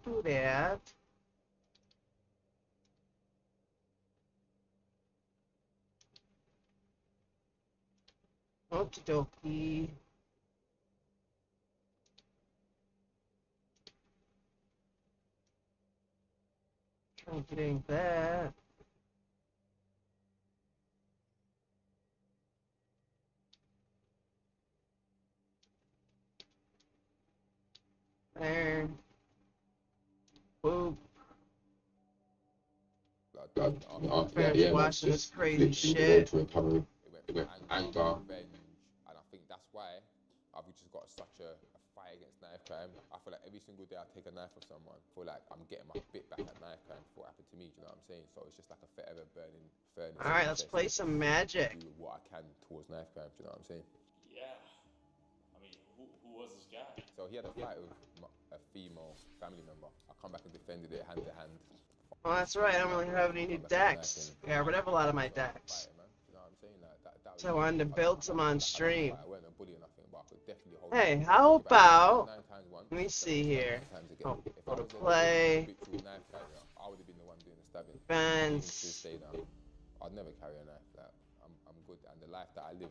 do that. Okie dokie. Getting that. There. Boop. Finish watching this crazy shit. It went from anger, revenge, and I think that's why I've just got such a fight against knife crime. I feel like every single day I take a knife from someone, I feel like I'm getting my bit back at knife crime for what happened to me. Do you know what I'm saying? So it's just like a forever burning furnace. All right, let's play some Magic. Do what I can towards knife crime. Do you know what I'm saying? Yeah. I mean, who was this guy? So he had a fight with a female family member. I come back and defended it hand to hand. Oh, that's right. I don't really have any new decks. I got rid of a lot of my decks. So I wanted to build some on stream. Hey, how about... Let me see here. Oh, go to play. Defense. I'd never carry a knife. Like, I'm good. And the life that I live...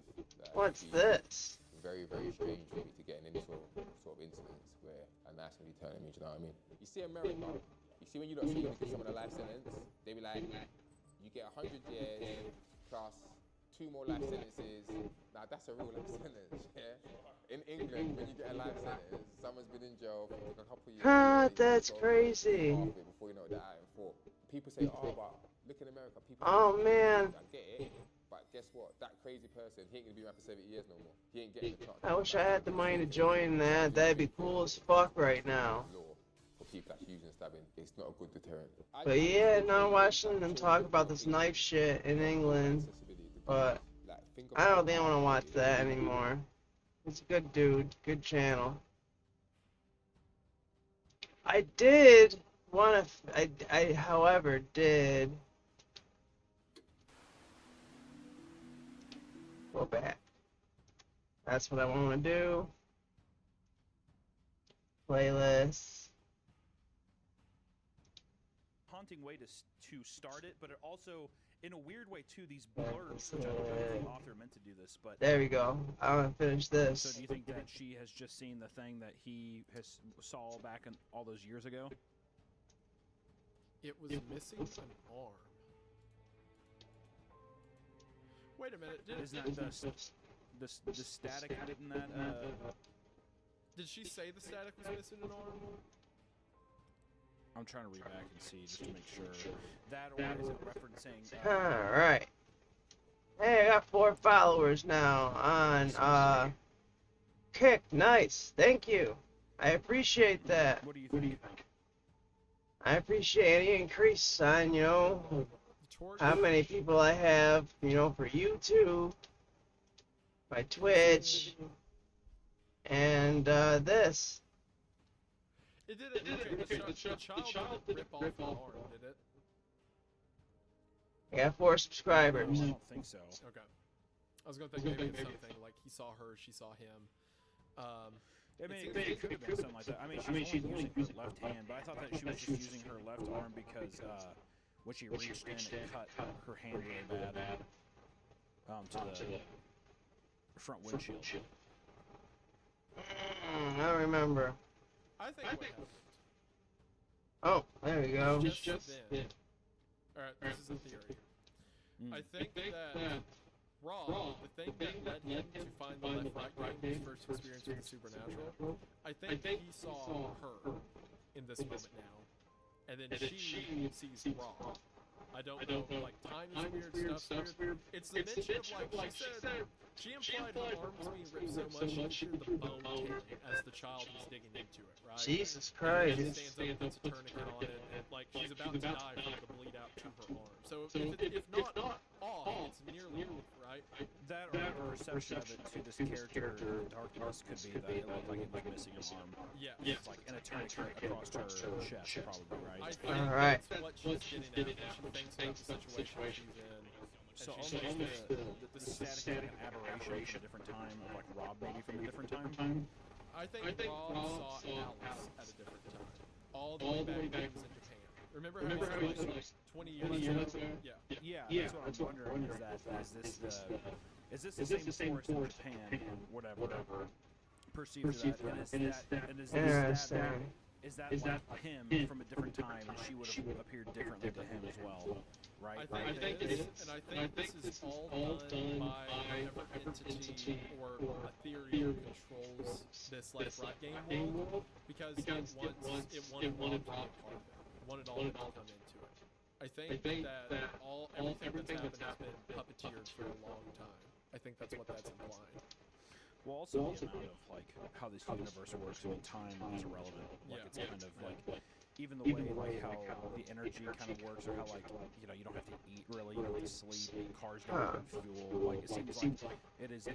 What's this? Very, very strange for me to get in any sort of incidents where a knife can be turned on me, do you know what I mean? You see America, you see when you don't see you give someone a life sentence, they be like, you get 100 years plus 2 more life sentences. Now that's a real life sentence, yeah? In England, when you get a life sentence, someone's been in jail for a couple of years. That's crazy. Before you know that out in court. People say, oh, but look in America, people... Oh, man. I get it. But guess what? That crazy person, he ain't gonna be around for 70 years no more. He ain't getting the chance. I wish I had the money to join that. That'd be cool as fuck right now. For people that's using stabbing, it's not a good deterrent. But yeah, now watching them talk about this knife shit in England. But I don't think I want to watch that anymore. He's a good dude, good channel. I did want to. I, however, did. Go back. That's what I want to do. Playlist. Haunting way to start it, but it also, in a weird way too, these blurbs, which I don't know if the author meant to do this, but... There we go. I want to finish this. So do you think that she has just seen the thing that he saw back in all those years ago? It was missing an arm. Wait a minute. Isn't that the static in that? Did she say the static was missing an arm? I'm trying to read back and see just to make sure. That, or is it referencing? Alright. Hey, I got 4 followers now on Kick. Nice. Thank you. I appreciate that. What do you think? I appreciate any increase on, you know, how many people I have, you know, for YouTube, my Twitch, and this. It didn't. Okay, the child didn't rip off an arm, did it? I got 4 subscribers. I don't think so. Okay. I was gonna think maybe it's something like he saw her, she saw him. I mean, it could have been something like that. I mean, she's only using her left hand, but I thought that she was just using her left arm because when she reached in, it cut her hand really bad to the front windshield. I don't remember. I think what happened. Oh, there we go. Just then. Alright, this is a theory. I think that Rob, the thing that led him to find the left-right in his first experience with the supernatural, I think he saw her in this moment now, and then she sees Rob. I don't know, like, time is weird, stuff's weird. It's the mention of, like, she implied her arms being ripped so much she could hear the bone tearing as the child was digging into it, right? Jesus Christ. And stands up, puts a tourniquet on it, and, like, she's about to die from the bleed out to her arm. So if not off, it's nearly off, right? That or her perception of it to this character, Darkness, could be that it looked like it was missing an arm. Yeah. It's like an tourniquet across her chest, probably, right? I think Alright. that's what she's getting at when she thinks about the situation she's in. So almost the static like an aberration from a different time of like Rob maybe from a different time. I think Rob saw Alice at a different time. All all the way back when he was in Japan. Remember how he said, like, 20 years ago? Yeah. Yeah, that's what I'm wondering. Is this the same forest in Japan, whatever, perceived that? And is that like him from a different time, and she would have appeared differently to him as well, right? I think it is, and I think this is all done by whatever entity or a theory that controls this left-right game world, because it wanted Rob to be a part of it. It wanted all of it to come into it. I think that everything that's happened has been puppeteered for a long time. I think that's what that's implying. Well, also the amount of like how this universe works. I mean, time is irrelevant. Like it's kind of like even the way like how the energy kind of works, or how like you don't have to eat really, you don't have to sleep. Cars don't have fuel. Like it seems like it is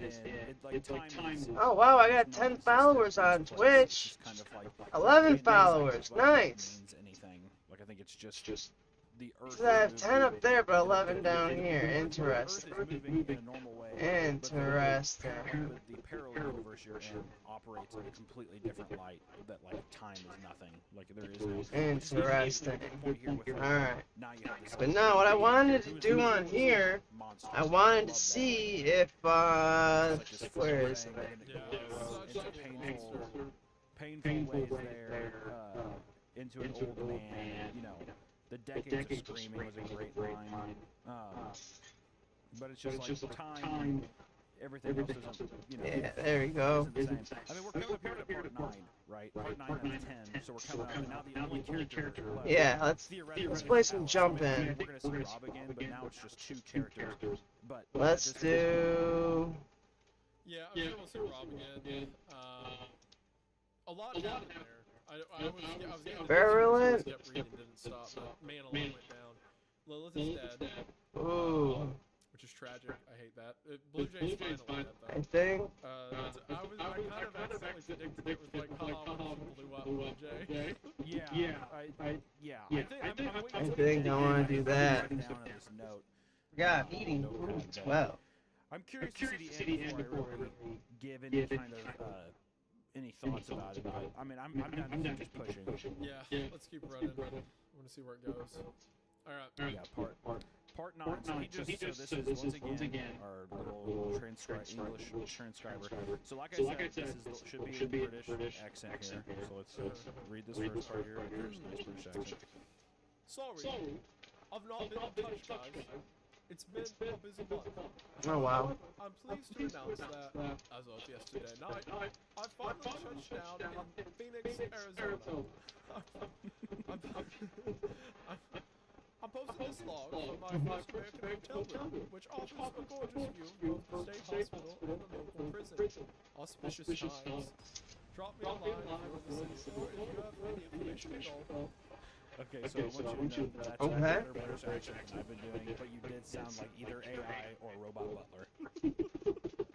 like time. Oh wow, I got 10 followers on Twitch. Kind of like 11 followers, nice. Means anything. Like I think it's just the Earth. So I have 10 up there, but 11 down here. The Interesting. Earth is moving in a normal way. Interesting. But the parallel universe you're in operates in a completely different light. That like time is nothing. Like there is no. Interesting. Alright. Now you have this. But no, what I wanted to do on here, I wanted to see if, where is it? Painful ways there, into an old man, the decades of screaming was a great line, but it's just like time, everything else doesn't, Yeah, there you go. isn't the same. I mean, we're coming up here to part 9, right? Part 9 out of 10, so we're coming up, and now the only character left. Yeah, let's Theoretically, play some jump in. we're gonna see Rob again, but now it's just 2 characters. But Let's do. Yeah, I'm sure we'll see Rob again. A lot happened there. I was getting Virulent? kept reading, didn't stop, but Manalon went down. Lilith is dead, Ooh, which is tragic. I hate that. Blue Jay's finally dead, I though. think. I kind of accidentally predicted it with like, haha, when she blew up Blue Jay. I think I want to do that. God, eating food 12. I'm curious to see the end before I really give any kind of any thoughts about it. But I mean, I'm down to just pushing. Yeah, let's keep running. I want to see where it goes. Alright. Yeah, part 9. So this is once again our little English transcriber. So like I said, this should be a British accent here. So let's read this first part here. There's a nice British accent. Sorry, I've not been in touch, guys. It's been a busy month. Oh wow. I'm pleased to announce that, as of yesterday night, I finally touched down in Phoenix, Arizona. I'm posting this log from my first American hotel room, which offers a gorgeous view of both the state hospital and the local prison. Auspicious times. Drop me a line if you're in the city, or if you have any information at all. Okay, so I want you to know that that's a better British accent than I've been doing, but you did sound like either AI or Robot Butler.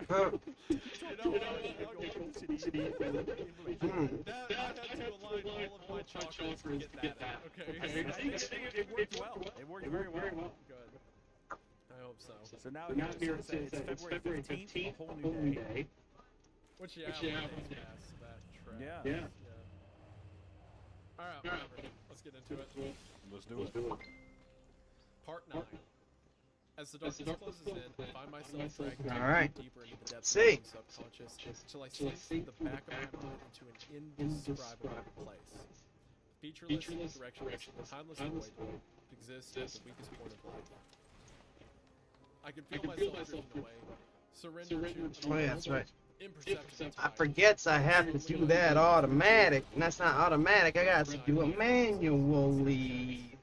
Huh. That I had to align all of my chakras to get that out, okay? I think it worked well. It worked very well. Good. I hope so. So now it's February 15th, a whole new day. Which, yeah, that track. Yeah. Alright, whatever. Let's get into it. Let's do it. Part 9. As the darkness closes in, I find myself dragged Alright. deeper into the depths See. of my subconscious until I slip the back of my mind into an indescribable place. Featureless, directionless, and timeless void exists at the weakest point of life. I can feel myself drifting away, surrender to Oh yeah, that's right. imperceptible I time. forgets I have to do that automatic, and that's not automatic. I got to do it manually.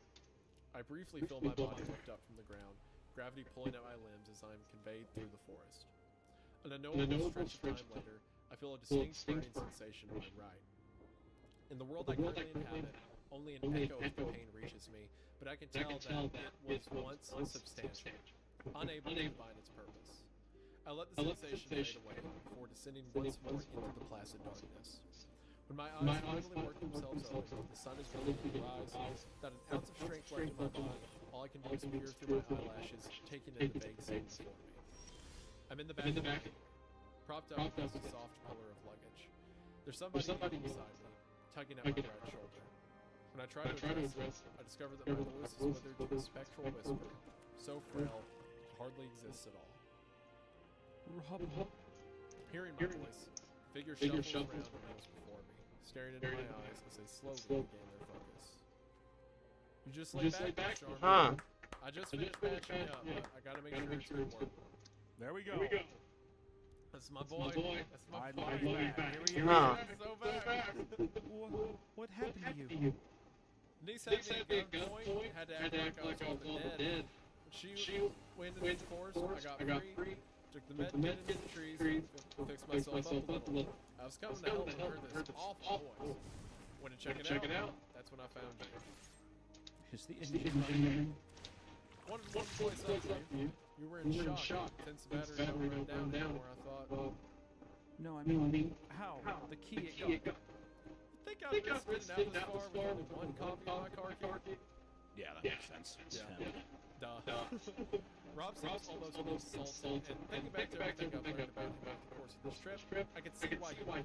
I briefly feel my body lift up from the ground, gravity pulling at my limbs as I am conveyed through the forest. An unknowable stretch of time later, I feel a distinct burning sensation in my right. In the world I currently inhabit, only an echo of the pain reaches me, but I can tell that it was once substantial, unable to divine its purpose. I let the sensation fade away before descending once more into the placid darkness. When my eyes finally work themselves open, the sun is beginning to rise, not an ounce of strength left in my body. All I can do is peer through my eyelashes, taking in the vague scene before me. I'm in the back of the wagon, propped up against a soft pillar of luggage. There's somebody beside me, tugging at my right shoulder. When I tried to address it, I discovered that my voice is withered to a spectral whisper, so frail, it hardly exists at all. Rob. Hearing my voice, the figure shuffles around and kneels before me, staring into my eyes as they slowly regain their focus. You just lay back, Charmin. Huh. I just finished patching up, but I gotta make sure it's gonna work. There we go. That's my boy. That's my I boy. love that. Here we Huh. So back. What happened to you? Niece had me at gunpoint, had to act like I was on the dead. She went into the forest, I got free, took the med kit into the trees, and fixed myself up a little. I was coming to help and heard this awful voice. Went to check it out, that's when I found you. Is the Indian One voice up to you. You were in shock, since the battery don't run down anymore, I thought. No, I mean, how? The key it got. Think I've been spinning out this far with only one copy of my car key? Yeah, that makes sense. Yeah. Duh. Rob seems almost a little salty, and thinking back to everything I've learned about him over the course of this trip, I can see why he would.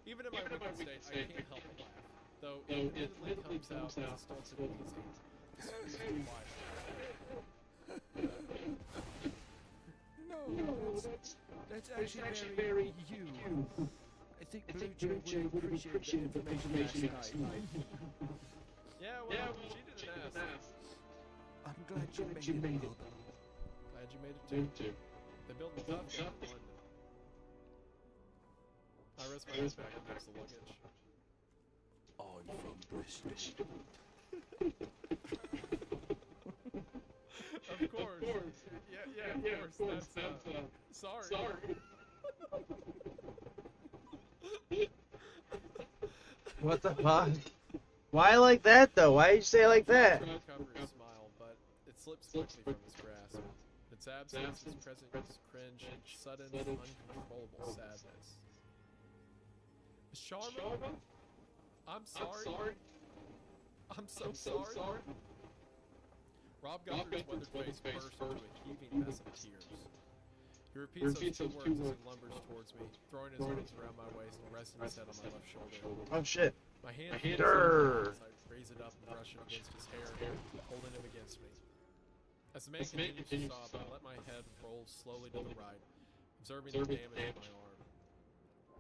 Even in my wicked state, I can't help but laugh. Though it admittedly comes out as a stunted wheezing. Just quiet. No, that's actually very you. I think Blue Jay would appreciate the information last night. Yeah, well, she didn't ask. I'm glad you made it. Glad you made it too. They built a tough gun in London. I rest my head back against the luggage. I'm from Bristol. Of course. Yeah, of course. That's, sorry. What the fuck? Why like that though? Why you say it like that? I cover his smile, but it slips quickly from his grasp. Its absence is present as cringe and sudden, uncontrollable sadness. Sharma? I'm sorry. I'm so sorry. Rob Guthridge's weathered face burst into a heaving mess of tears. He repeats those two words as he lumbers towards me, throwing his arms around my waist and resting his head on my left shoulder. Oh shit. My hand Durr. as I raise it up and brush it against his hair, holding him against me. As the man continues to sob, I let my head roll slowly to the right, observing the damage to my arm.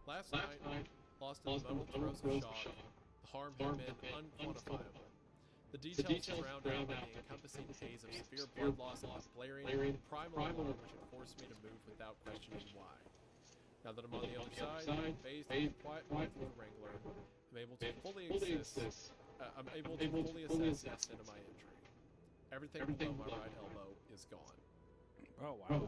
Last night, lost in the metal throes of shock, the harm had been unquantifiable. The details surrounded me the encompassing haze of severe blood loss and blaring primal alarm which had forced me to move without questioning why. Now that I'm on the other side, bathed in the quiet warmth of the Wrangler, I'm able to fully assess the extent of my injury. Everything below my right elbow is gone. Oh, wow.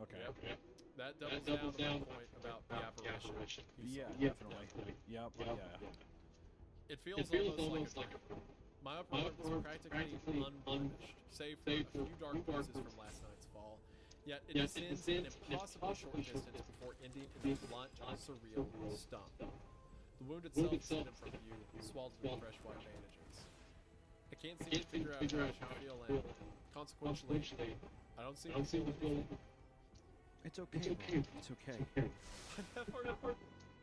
Okay. Yep. That doubles down to my point about the apparition. Yeah, definitely. Yep, yeah. It feels almost like my upper lip is practically unblemished, save for a few dark bruises from last night's fall. Yet it descends an impossibly short distance before ending in a blunt, surreal stump. The wound itself is hidden from view, swathed with fresh white bandages. I can't seem to figure out how I should feel, and consequentially, I don't seem to feel anything. It's okay, Rob. It's okay.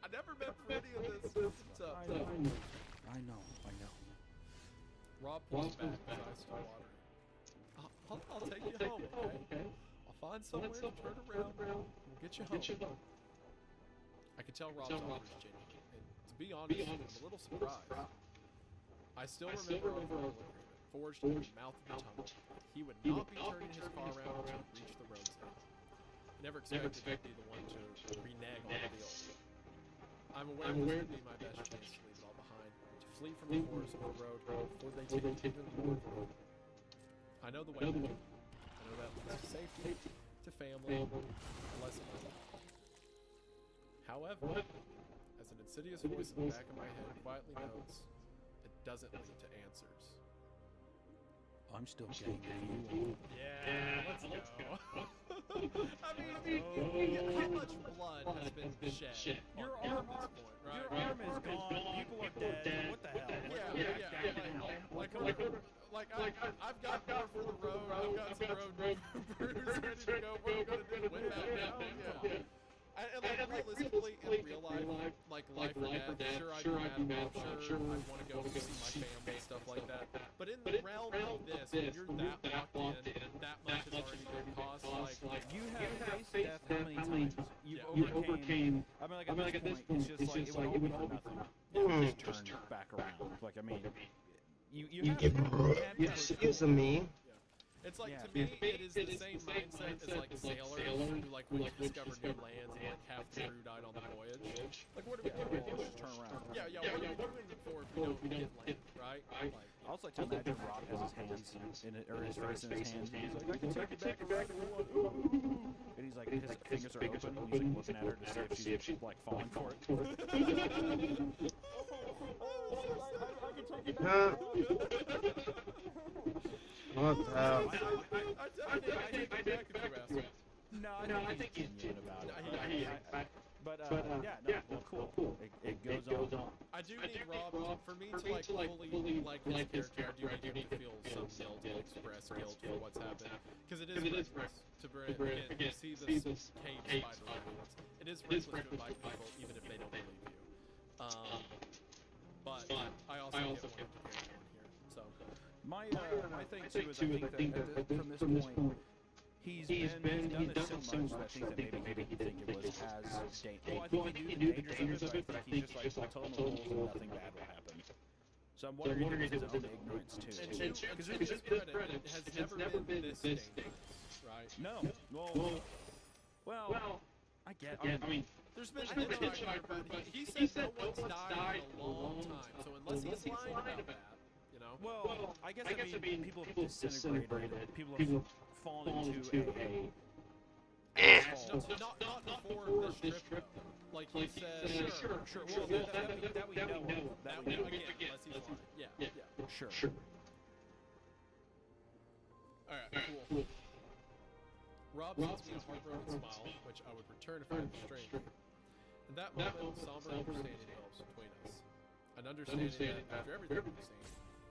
I never meant for any of this. It's tough. I know. Rob pulls back, his eyes still watering. I'll take you home, okay? I'll find somewhere to turn around, we'll get you home. I can tell Rob's offer is genuine, and to be honest, I'm a little surprised. I still remember our verbal agreement, forged in the mouth of the tunnel. He would not be turning his car around until it reached the road's end. I never expected to be the one to renege on the deal. I'm aware this would be my best chance to leave it all behind, to flee from the forest of the road before they take even more from me. I know the way back. I know that leads to safety, to family, a lesson I learned. However, as an insidious voice in the back of my head quietly notes, it doesn't lead to answers. I'm still game if you are. Yeah, let's go. I mean, how much blood has been shed? Your arm is point, right? Your arm is gone. People are dead. What the hell? I've got more for the road. I've got some road bruises ready to go. What are we gonna do? Win that now? Yeah. And realistically, in real life, like life or death, sure I'd be mad, sure I'd want to go see my family and stuff But in the realm of this, when you're that locked in, that much has already been cost. Like You have faced death how many times? You've overcame. I mean, like at this point, it's just like it would all be for nothing. You just turn back around. Like I mean, you have to. Excuse me. it's like to me, it is the same mindset as like sailors who like when you discover new lands and like half the crew died on the voyage. Like what are we doing? Just turn around. Yeah, what are we doing before if we don't get land, right? Like, I also like to imagine Rob has his hands in it, or his face in his hands. And he's like, I can take it back if you want. Ooh. And he's like, his fingers are open. And he's like looking at her to see if she's like falling for it. Huh? What the hell? I take it back if you ask me. No, I think he's genuine about it. But yeah, well, cool. It goes on. I do need Rob for me to like fully like his character. I do need to feel some guilt, to express guilt for what's happened, because it is reckless to bring again. See this cave spider reference. It is reckless to invite people even if they don't believe you. But I also get one to carry on here. So My thing too is I think that from this point. He's done this so much that I think that maybe he didn't think it was as dangerous. Well, I think he knew the dangers of it, but I think he's just like, I'll tell him the rules and nothing bad will happen. So I'm wondering if it was his own ignorance too. and to his credit, it has never been this dangerous, right? No. Well, I get. I mean, There's been hitchhiker, but he said no one's died in a long time. So unless he's lying about that, you know. well, I guess I mean people have disintegrated. People have fallen into a. Not before this trip, though. Like he said. Sure. Well, that we know of. That we know. Again, unless he's lying. Yeah. Sure. Alright, cool. Rob sends me a heartbroken smile, which I would return if I had the strength. In that moment, somber understanding develops between us. An understanding that after everything we've seen,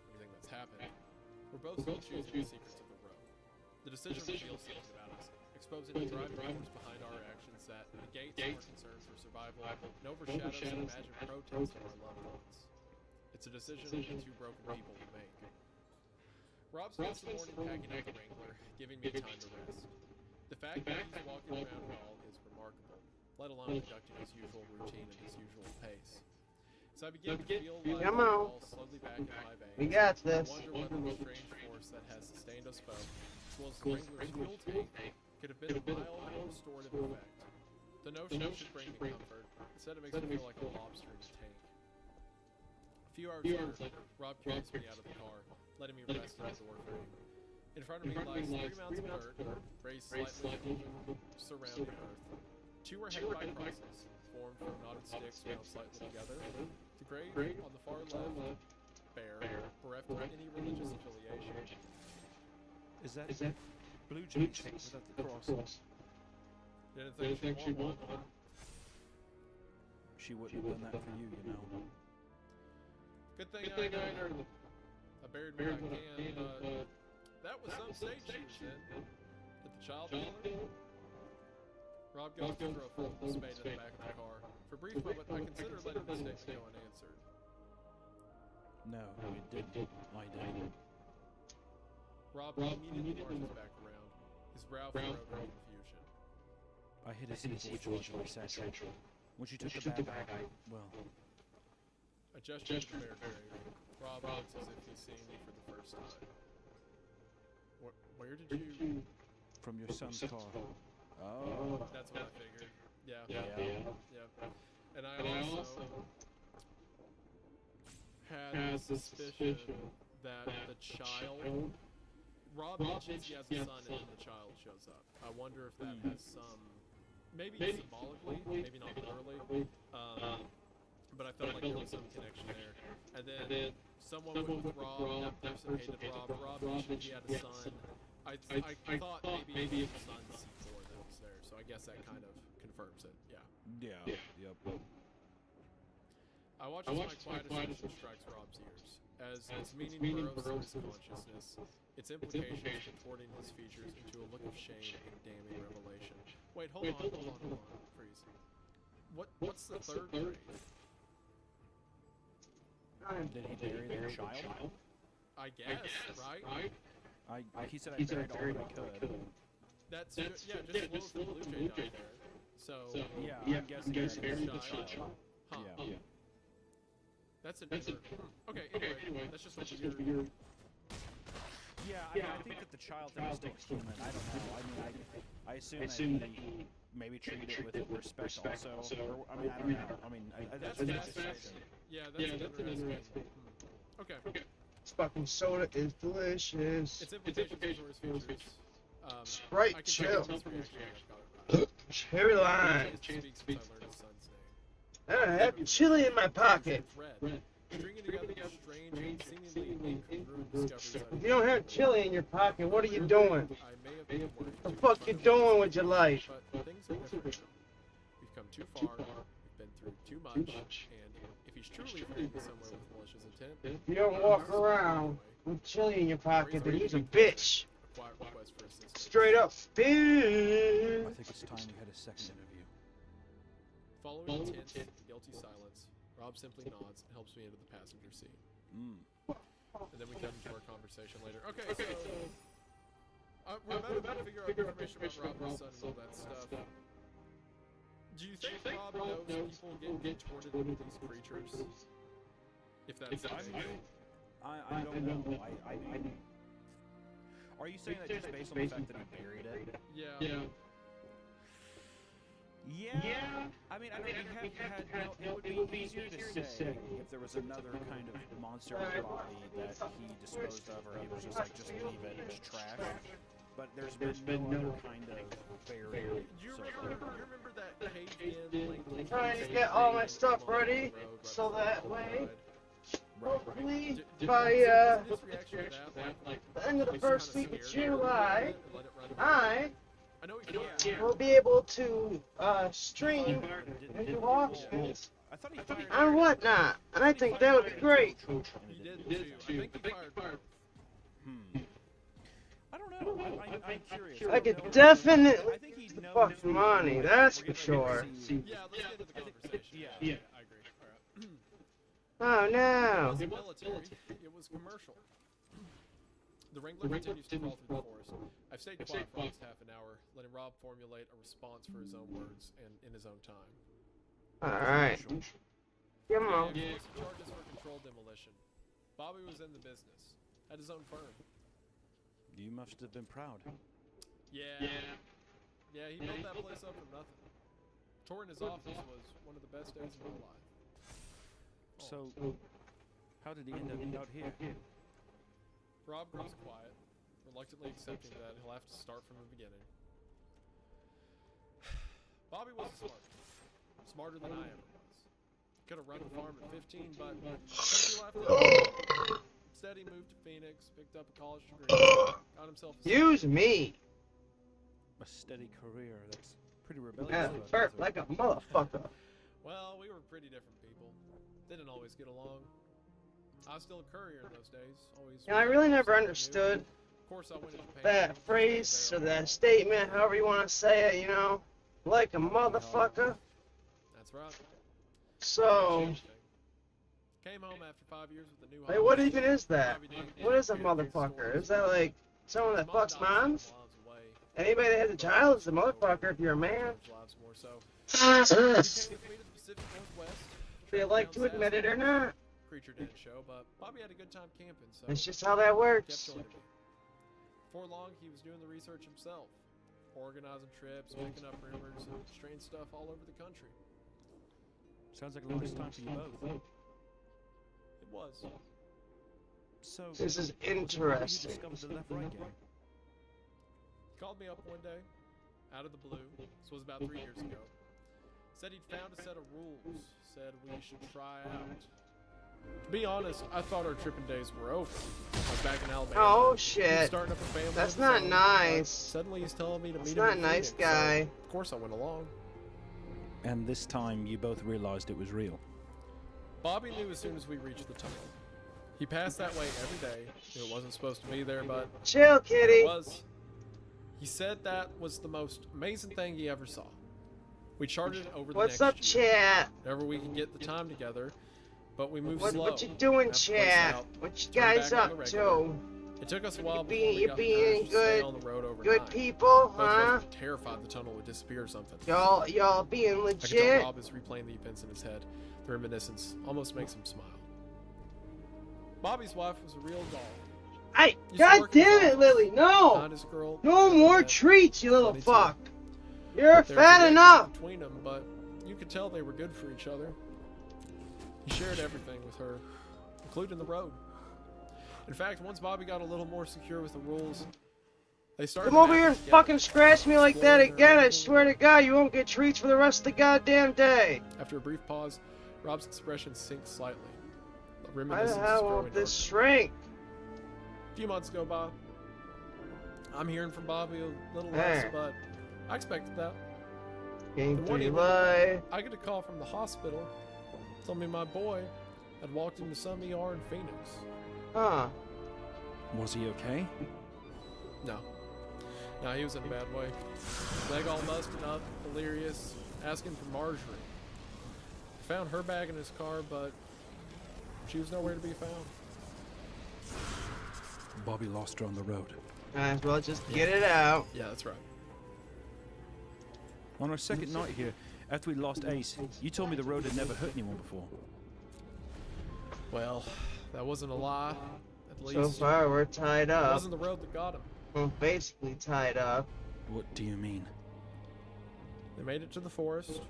everything that's happened, we're both still choosing the secrets of the road. The decision reveals something about us, exposing the driving force behind our actions that negates our concerns for survival and overshadows the imagined protest of our loved ones. It's a decision that two broken people will make. Rob spends the morning packing up the Wrangler, giving me time to rest. The fact that he's walking around at all is remarkable, let alone conducting his usual routine at his usual pace. So I begin to feel like Come the on. ball slowly back in my veins. We got I this. wonder whether the strange force that has sustained us both, as well as the Wrangler's fuel tank, could have been a mild and restorative effect. The notion should bring me comfort. Instead, it makes me feel like a lobster in a tank. A few hours later, Rob carries me out of the car, letting me rest in the door frame. In front of me lies 3 mounds of dirt, raised slightly surrounding earth. 2 are headed by crosses, formed from knotted sticks bound slightly together. The grave on the far left, bare, bereft of any religious affiliation. Is that blue jeans? Is that the cross? Didn't think she'd want one. She wouldn't have done that for you, you know. Good thing I buried me when I can, but that was some stage she was in. Did the child kill her? Rob goes to throw a full spade in the back of the car. For a brief moment, I considered letting the statement go unanswered. No, you didn't. I didn't. Rob immediately marches back around, his brow furrowed in confusion. I hid a secret which was essential. When she took the bag, well, I gestured to the bear grave. Rob looks as if he's seeing me for the first time. Where did you... from your son's car. Oh. That's what I figured. Yeah. And I also had the suspicion that the child... Rob mentions he has a son and then the child shows up. I wonder if that has some... Maybe symbolically, maybe not literally. But I felt like there was some connection there. And then someone went with Rob, that person hated Rob. Rob mentioned he had a son. I thought maybe it was son's C4 that was there, so I guess that kind of confirms it, yeah. Yep. I watch as my quiet assumption strikes Rob's ears. As its meaning burrows through his consciousness, its implications contorting his features into a look of shame and damning revelation. Wait, hold on, freeze. What's the third grave? Did he bury their child? I guess, right? He said I buried all that I could. That's just slow for the Blue Jay died there. So Yeah, I'm guessing that it's the child. Huh. Yeah. That's an okay. Anyway, that's just a weird. Yeah, I think that the child thing is still human. I don't know. I assume that he maybe treated it with respect also. Or, I mean, I don't know. I mean, that's fascinating. Yeah, that's interesting. Okay. This fucking soda is delicious. Its implications for his features. Sprite I can chill. tell his reaction. Cherry lime. Speaks since I learned his son's I name. have chili in my pocket. Red. Stringing together these strange and seemingly incongruent discoveries. If you don't have chili in your pocket, what are you doing? I may have been worried. What the fuck you doing with your life? But things are different. We've come too far. We've been through too much. And if he's truly afraid of somewhere with malicious intent, If you don't walk around with chili in your pocket, then he's a bitch. a quiet request for assistance. Straight up I bitch. think it's time we had a second interview. Following a tense and guilty silence, Rob simply nods and helps me into the passenger seat. And then we cut into our conversation later. Okay, so we're about to figure out information about Rob, his son, and all that stuff. Do you think Rob knows people get contorted into these creatures? If that's the case. I don't know. Are you saying that just based on the fact that he buried it? Yeah. Yeah. I mean, I don't think it would be easier to say if there was another kind of monster in the body that he disposed of, or he was just leave it as trash. But there's been no other kind of barrier. You remember that cave-in, like, Trying to get all my stuff ready so that way, hopefully by His reaction to that, like, the end of the first week of July, I I know he can't. will be able to stream and do auctions I thought he fired. and whatnot, and I think that would be great. He did too. I think he fired. I don't know. I'm curious. I could don't know. definitely I think he knows fuck money, that's for sure. Yeah, let's get into the conversation. Yeah. I agree. Alright. Oh It no. wasn't military, it was commercial. The Wrangler continues to crawl through the forest. I've stayed quiet for almost half an hour, letting Rob formulate a response for his own words and in his own time. Alright. Come on. He faced charges for controlled demolition. Bobby was in the business, had his own firm. You must have been proud. Yeah, he built that place up from nothing. Touring his office was one of the best days of my life. So, how did he end up out here? Rob grows quiet, reluctantly accepting that he'll have to start from the beginning. Bobby wasn't smart. Smarter than I ever was. Could have run the farm at 15, but country life didn't. Instead, he moved to Phoenix, picked up a college degree, got himself a Use me. A steady career. That's pretty rebellious. And of a burp brother. like a motherfucker. Well, we were pretty different people. Didn't always get along. I was still a courier in those days. Always. You know, I really never something new. understood Of course, I went to Japan. that phrase or that statement, however you want to say it, you know, like a motherfucker. That's right. So, Came home after 5 years with a new like, what even is that? What is a motherfucker? Is that like someone that fucks moms? Anybody that has a child is a motherfucker if you're a man. They like to admit it or not. Creature didn't show, but Bobby had a good time camping, so It's just how that kept works. joining me. Before long, he was doing the research himself, organizing trips, picking up rumors, and strange stuff all over the country. Sounds like a long time for you both. It was. So, This is how did you interesting. discover the left-right game? He called me up one day, out of the blue. This was about 3 years ago. Said he'd found a set of rules. Said we should try out. To be honest, I thought our tripping days were over. I was back in Alabama. Oh He was shit. starting up a family That's of his not own, nice. but Suddenly he's telling me to That's meet not him a in nice Phoenix, so guy. of course I went along. And this time, you both realized it was real. Bobby knew as soon as we reached the tunnel. He passed that way every day. Knew it wasn't supposed to be there, but Chill, it kitty. was. He said that was the most amazing thing he ever saw. We charted it over the What's next up, year. chat? Whenever we could get the time together, but we moved What slow. you doing, mapped the place chat? out, What you turned guys back on up the regular. to? It took us a while You before being- we you got being the courage to stay good- on the road overnight. Good people, Both of huh? us were terrified the tunnel would disappear or something. Y'all being I can tell legit? Rob is replaying the events in his head. The reminiscence almost makes him smile. Bobby's wife was a real doll. Hey, Used to god work in damn his it, Lily, no! Kindest girl. No ever more met. treats, you little 22. fuck. You're There was a fat connection enough. between them, but you could tell they were good for each other. He shared everything with her, including the road. In fact, once Bobby got a little more secure with the rules, they started. Come over mapping here and together, fucking scratch me like that exploring again. their I own swear to God, you won't get treats for the rest of the goddamn day. After a brief pause, Rob's expression sinks slightly. The Why reminiscence the is hell growing won't this darker. shrink? A few months go by. I'm hearing from Bobby a little less, There. but I expected that. Game The one 3 evening- live. I get a call from the hospital. Told me my boy had walked into some ER in Phoenix. Huh. Was he okay? No. No, he was in a bad way. Leg all busted up, delirious, asking for Marjorie. Found her bag in his car, but she was nowhere to be found. Bobby lost her on the road. Might as well just get it out. Yeah, that's right. On our second night here, after we lost Ace, you told me the road had never hurt anyone before. Well, that wasn't a lie. At So least far, we're tied it up. wasn't the road that got him. We're basically tied up. What do you mean? They made it to the forest.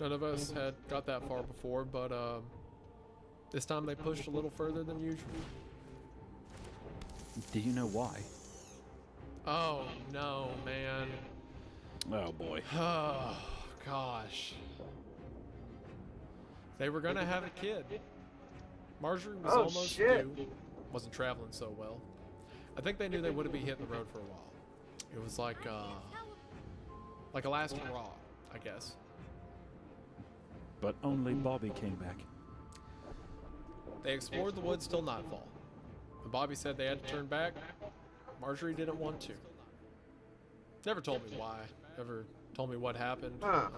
None of us had got that far before, but this time they pushed a little further than usual. Do you know why? Oh no, man. Oh boy. Oh gosh. They were gonna have a kid. Marjorie was Oh, almost shit. due. Wasn't traveling so well. I think they knew they wouldn't be hitting the road for a while. It was like a last hurrah, I guess. But only Bobby came back. They explored the woods till nightfall. When Bobby said they had to turn back, Marjorie didn't want to. Never told me why. Never told me what happened. Huh.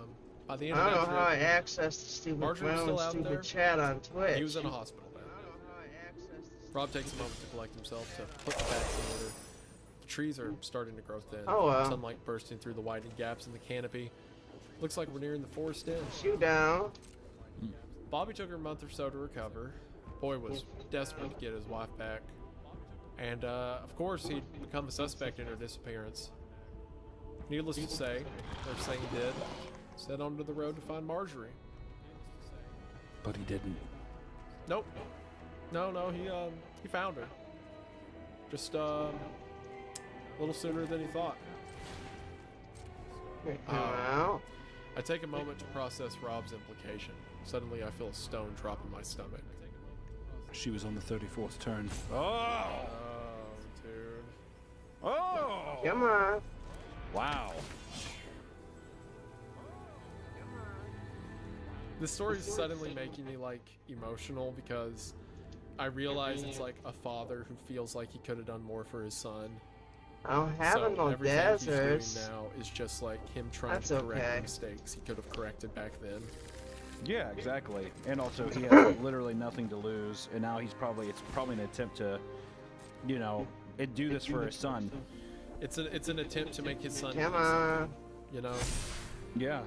By the I end don't know of how that I trip, accessed the stupid, Marjorie my was own still out there. stupid chat on Twitch. he was in a hospital bed. Rob takes a moment to collect himself to put the facts in order. The trees are starting to grow thin. Oh, well. Sunlight bursting through the widening gaps in the canopy. Looks like we're nearing the forest end. Shoot down. Bobby took her a month or so to recover. Boy was desperate to get his wife back. And, of course, he'd become a suspect in her disappearance. Needless to say, first thing he did, set onto the road to find Marjorie. But he didn't. Nope. No, he found her. Just, a little sooner than he thought. Wow. I take a moment to process Rob's implication. Suddenly I feel a stone drop in my stomach. She was on the 34th turn. Oh! Oh, dude. Oh! Come on. Wow. This story is suddenly making me, like, emotional because I realize it's like a father who feels like he could have done more for his son. I don't have So no everything deserts. he's doing now is just like him trying That's to correct okay. the mistakes he could have corrected back then. Yeah, exactly. And also, he has literally nothing to lose, and now it's probably an attempt to, do this for his son. It's an attempt to make his son Come easy, on. you know. Yeah,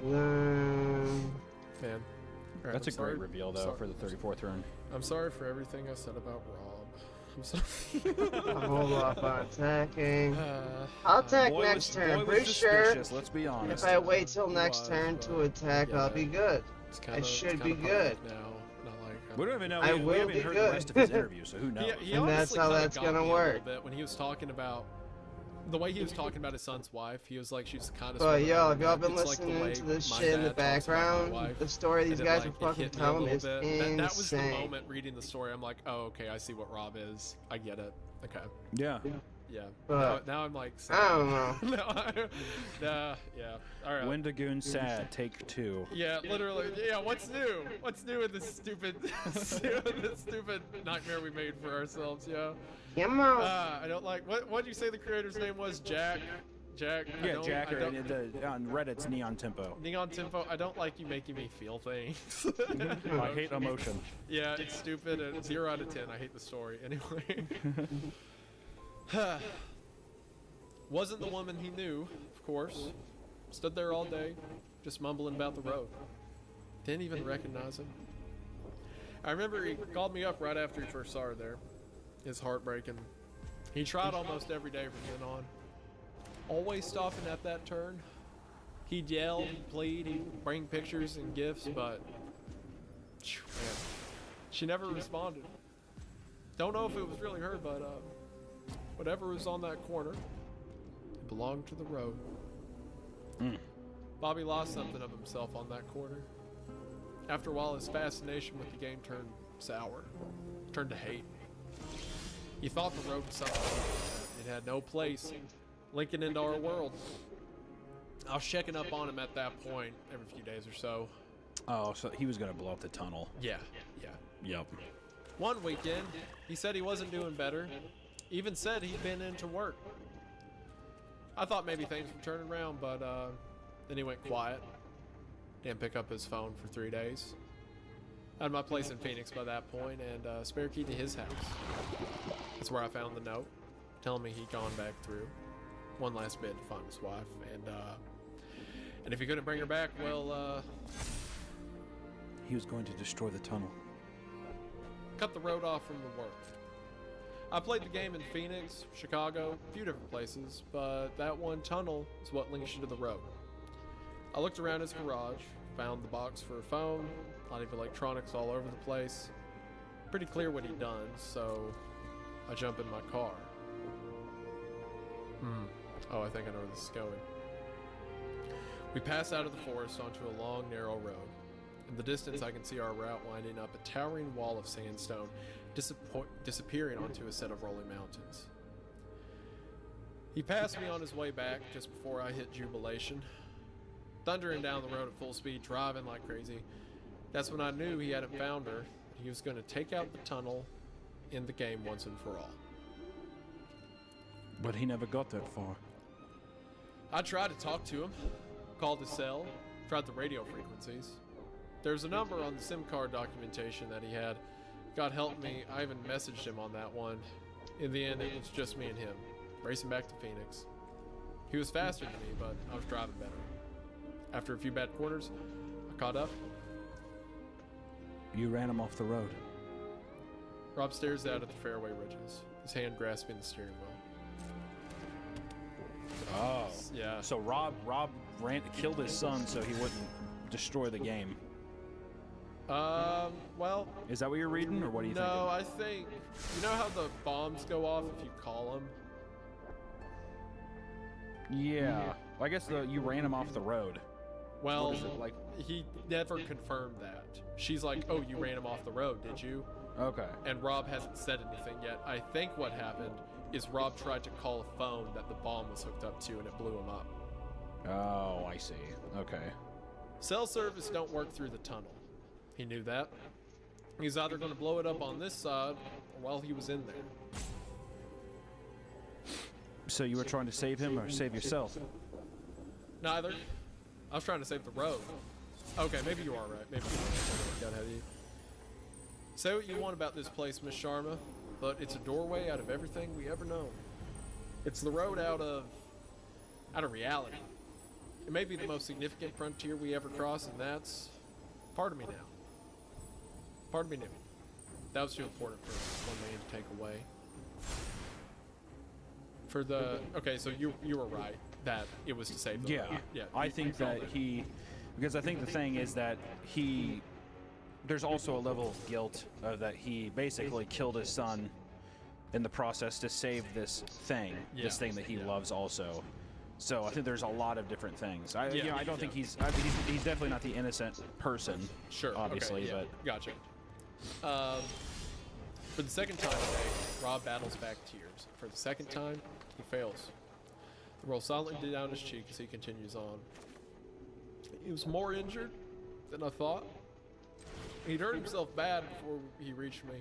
Mm, Man. All right, that's I'm a great sorry- reveal though sorry- for the 34th run. I'm sorry for everything I said about Rob. I'm sorry. I'll hold off on attacking. Uh, I'll attack Boy next was, turn. boy I'm was pretty sure suspicious, let's be honest. if I wait till next was, turn but, to attack, yeah. I'll be good. it's I kinda, should it's be kinda good. public now. Not like We don't even know. I We will haven't be heard good. the rest of his interview, so who knows? He And that's honestly how kinda that's got gonna me a work. little bit when he was talking about the way he was talking about his son's wife. He was like, "She's the kindest." But woman yo, I've if y'all met." been It's like the listening way to this my shit in the dad talks about my background, wife. the story these And guys it, are like, it fucking hit me a telling little is bit. insane. That was the moment reading the story. I'm like, "Oh, okay, I see what Rob is. I get it. Okay, Yeah. yeah." But now I'm like, I don't know. yeah. All right. Wendigoon sad, take 2. Yeah, literally. Yeah, what's new? What's new in this stupid, this stupid nightmare we made for ourselves? Yeah. Come on. I don't like. What did you say the creator's name was? Jack. I Yeah, don't- Jack, I or don't- on Reddit's Neon Tempo. Neon Tempo, I don't like you making me feel things. I hate emotion. Yeah, it's stupid. And 0 out of 10. I hate the story. Anyway. Wasn't the woman he knew, of course. Stood there all day, just mumbling about the road. Didn't even recognize him. I remember he called me up right after he first saw her there. His heartbreaking. He tried almost every day from then on. Always stopping at that turn. He'd yell, he'd plead, he'd bring pictures and gifts, but phew, man, she never responded. Don't know if it was really her, but whatever was on that corner, it belonged to the road. Bobby lost something of himself on that corner. After a while, his fascination with the game turned sour, turned to hate. He thought the road was something it had no place linking into our world. I was checking up on him at that point every few days or so. Oh, so he was gonna blow up the tunnel. Yeah. Yep. One weekend, he said he wasn't doing better. Even said he'd been into work. I thought maybe things would turn around, but then he went quiet. Didn't pick up his phone for 3 days. I had my place in Phoenix by that point and a spare key to his house. That's where I found the note telling me he'd gone back through one last bid to find his wife, and if he couldn't bring her back, well, He was going to destroy the tunnel. cut the road off from the world. I played the game in Phoenix, Chicago, a few different places, but that one tunnel is what links you to the road. I looked around his garage, found the box for a phone, a lot of electronics all over the place. Pretty clear what he'd done, so I jump in my car. Oh, I think I know where this is going. We pass out of the forest onto a long, narrow road. In the distance, I can see our route winding up a towering wall of sandstone, disappearing onto a set of rolling mountains. He passed me on his way back just before I hit Jubilation, thundering down the road at full speed, driving like crazy. That's when I knew he hadn't found her. He was going to take out the tunnel in the game once and for all. But he never got that far. I tried to talk to him, called his cell, tried the radio frequencies. There's a number on the SIM card documentation that he had. God help me, I even messaged him on that one. In the end, it was just me and him, racing back to Phoenix. He was faster than me, but I was driving better. After a few bad corners, I caught up. You ran him off the road. Rob stares out at the fairway ridges, his hand grasping the steering wheel. Oh. Yeah. So Rob killed his son so he wouldn't destroy the game. Well, Is that what you're reading, or what do you think? no, I think, you know how the bombs go off if you call them? Yeah. Well, I guess you ran him off the road. Well, What is it, like? he never confirmed that. She's like, oh, you ran him off the road, did you? Okay. And Rob hasn't said anything yet. I think what happened is Rob tried to call a phone that the bomb was hooked up to, and it blew him up. Oh, I see. Okay. Cell service don't work through the tunnel. He knew that. He's either going to blow it up on this side or while he was in there. So you were trying to save him or save yourself? Neither. I was trying to save the road. Okay, maybe you are right. Maybe you are right. Got ahead of you. Say what you want about this place, Miss Sharma, but it's a doorway out of everything we ever known. It's the road out of reality. It may be the most significant frontier we ever crossed, and that's part of me now. Part of me knew. That was too important for one man to take away. For the okay, so you were right that it was to save the Yeah. road. Yeah. I you think called that it. because I think the thing is that there's also a level of guilt that he basically killed his son in the process to save this thing that he loves also. So I think there's a lot of different things. I don't think he's definitely not the innocent person. Sure. Obviously, okay, yeah, but gotcha. For the second time today, Rob battles back tears. For the second time, he fails. They roll silently down his cheek as he continues on. He was more injured than I thought. He'd hurt himself bad before he reached me.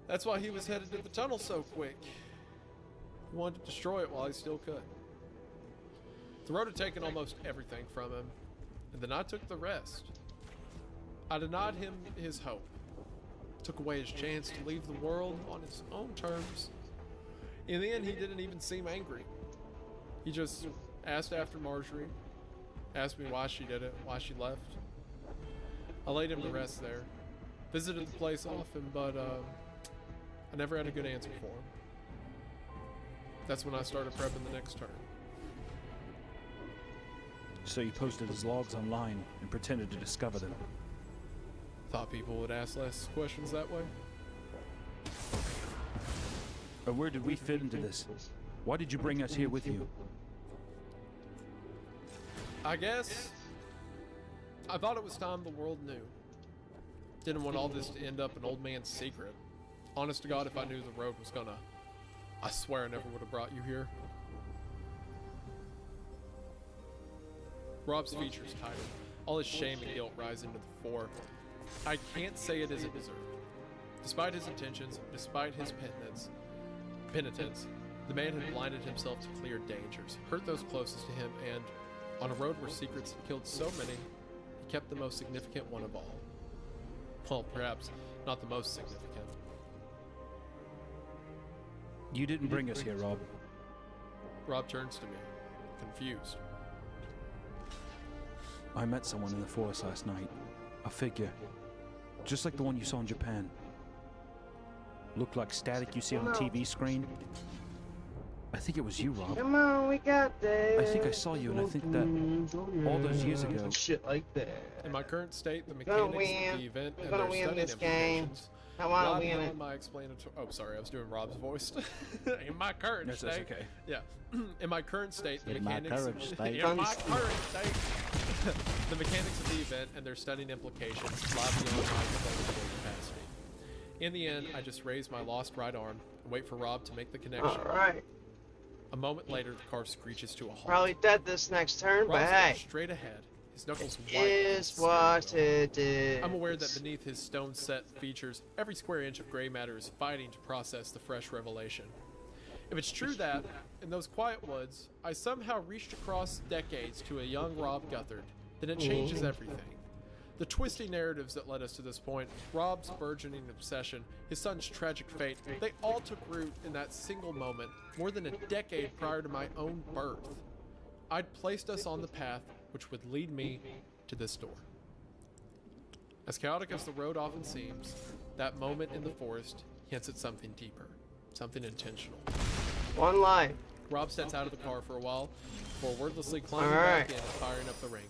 That's why he was headed to the tunnel so quick. He wanted to destroy it while he still could. The road had taken almost everything from him, and then I took the rest. I denied him his hope, took away his chance to leave the world on his own terms. In the end, he didn't even seem angry. He just asked after Marjorie, asked me why she did it, why she left. I laid him to rest there. Visited the place often, but I never had a good answer for him. That's when I started prepping the next turn. So you posted his logs online and pretended to discover them. Thought people would ask less questions that way. But where did we fit into this? Why did you bring us here with you? I guess I thought it was time the world knew. Didn't want all this to end up an old man's secret. Honest to God, if I knew the road was gonna, I swear I never would have brought you here. Rob's features tighten. All his shame and guilt rise into the fore. I can't say it isn't deserved. Despite his intentions, despite his penitence, the man had blinded himself to clear dangers, hurt those closest to him, and on a road where secrets had killed so many, he kept the most significant one of all. Well, perhaps not the most significant. You didn't bring us here, Rob. Rob turns to me, confused. I met someone in the forest last night. A figure. Just like the one you saw in Japan. Looked like static you see on a TV screen. I think it was you, Rob. Come on, we got this. I think I saw you, and I think that all those years ago... Shit like that. In my current state, the Gonna mechanics win. of the event We're and gonna their win studied this game. implications. I want Rob to win had it. my explanatory. Oh, sorry, I was doing Rob's voice. In my current That's state, okay. yeah. In my current state, the In my mechanics. current state. In my current state, the mechanics of the event and their studied implications lie beyond my explanatory capacity. In the end, I just raise my lost right arm and wait for Rob to make the connection. Alright. A moment later, the car screeches to a halt. Probably dead this next turn, but Rob's hey. looking straight ahead. His knuckles white. Is what it is. I'm aware that beneath his stone-set features, every square inch of gray matter is fighting to process the fresh revelation. If it's true that, in those quiet woods, I somehow reached across decades to a young Rob Guthard, then it changes everything. The twisty narratives that led us to this point, Rob's burgeoning obsession, his son's tragic fate, they all took root in that single moment, more than a decade prior to my own birth. I'd placed us on the path which would lead me to this door. As chaotic as the road often seems, that moment in the forest hints at something deeper, something intentional. One life. Rob steps out of the car for a while, before wordlessly climbing Alright. back in and firing up the Wrangler.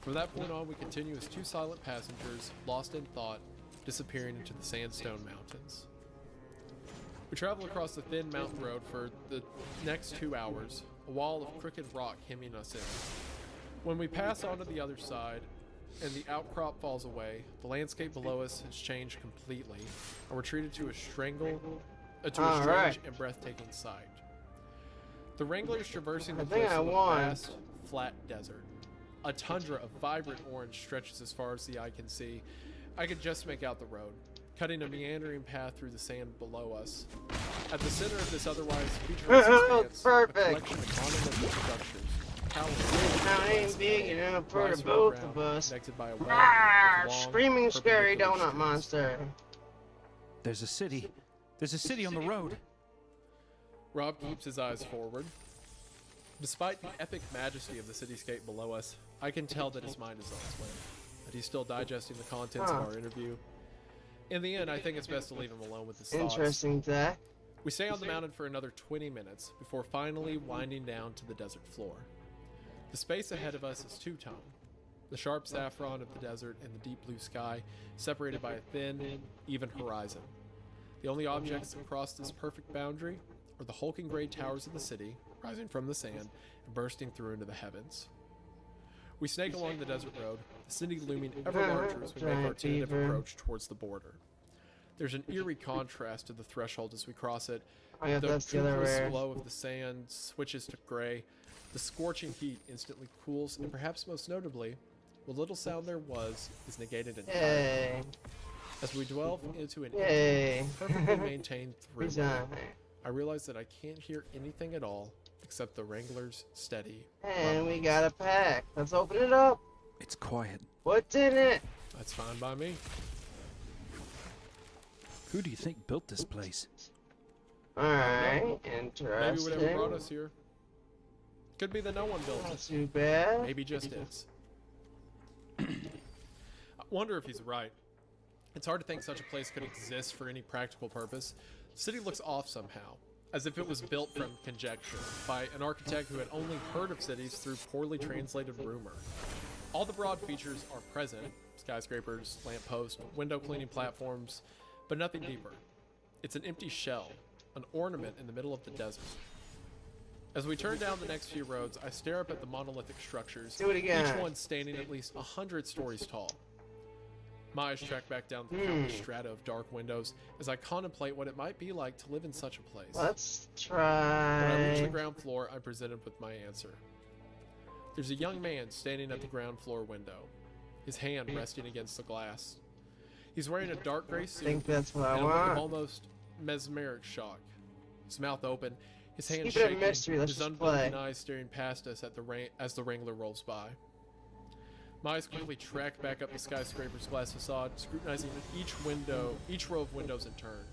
From that point on, we continue as two silent passengers, lost in thought, disappearing into the sandstone mountains. We travel across the thin mountain road for the next 2 hours, a wall of crooked rock hemming us in. When we pass on to the other side, and the outcrop falls away, the landscape below us has changed completely, and we're treated to a strange and breathtaking sight. The Wrangler is traversing the I think cliffs I of a won. vast, flat desert. A tundra of vibrant orange stretches as far as the eye can see. I could just make out the road, cutting a meandering path through the sand below us. At the center of this otherwise featureless expanse, Perfect. a collection of monolithic structures. Now ain't big enough for rise from the both ground, of us. connected by a web Ah, of long, screaming scary perpendicular donut streets. monster. There's a city. There's a city on the road. Rob keeps his eyes forward. Despite the epic majesty of the cityscape below us, I can tell that his mind is elsewhere, that he's still digesting the contents of Huh. our interview. In the end, I think it's best to leave him alone with his thoughts. Interesting, Zach. We stay on the mountain for another 20 minutes before finally winding down to the desert floor. The space ahead of us is two-tone. The sharp saffron of the desert and the deep blue sky, separated by a thin, even horizon. The only objects that cross this perfect boundary are the hulking gray towers of the city, rising from the sand and bursting through into the heavens. We snake along the desert road, the city looming ever larger as we make our Giant tentative beaver. approach towards the border. There's an eerie contrast to the threshold as we cross it. Oh yeah, The that's the other tremulous rare. glow of the sand switches to gray. The scorching heat instantly cools, and perhaps most notably, what little sound there was is negated entirely. Yay. As we delve into an Yay. perfectly maintained throughway, Resign. I realize that I can't hear anything at all except the Wrangler's steady. And we got a pack. Let's open it up. It's quiet. What's in it? That's fine by me. Who do you think built this place? Alright, Maybe interesting. whatever brought us here. Could be that no one built Not it. too bad. Maybe just is. I wonder if he's right. It's hard to think such a place could exist for any practical purpose. The city looks off somehow, as if it was built from conjecture by an architect who had only heard of cities through poorly translated rumor. All the broad features are present: skyscrapers, lampposts, window cleaning platforms, but nothing deeper. It's an empty shell, an ornament in the middle of the desert. As we turn down the next few roads, I stare up at the monolithic structures, Do it again. each one standing at least 100 stories tall. My eyes track back down the countless strata of dark windows as I contemplate what it might be like to live in such a place. Let's When I reach the try. ground floor, I'm presented with my answer. There's a young man standing at the ground floor window, his hand resting against the glass. He's wearing a dark gray I suit think that's what I and a look of want. almost mesmeric shock. His mouth open, his hands Keep it a shaking, mystery, let's his just unblinking play. eyes staring past us at as the Wrangler rolls by. My eyes quickly track back up the skyscraper's glass facade, scrutinizing each row of windows in turn.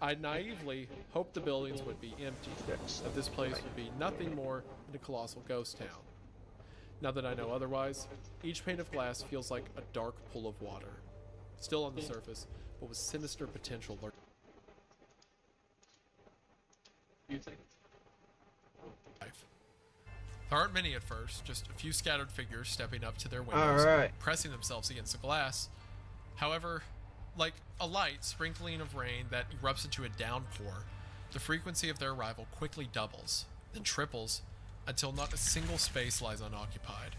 I naively hoped the buildings would be empty, that this place would be nothing more than a colossal ghost town. Now that I know otherwise, each pane of glass feels like a dark pool of water, still on the surface, but with sinister potential lurking. There aren't many at first, just a few scattered figures stepping up to their windows, Alright. pressing themselves against the glass. However, like a light sprinkling of rain that erupts into a downpour, the frequency of their arrival quickly doubles, then triples, until not a single space lies unoccupied.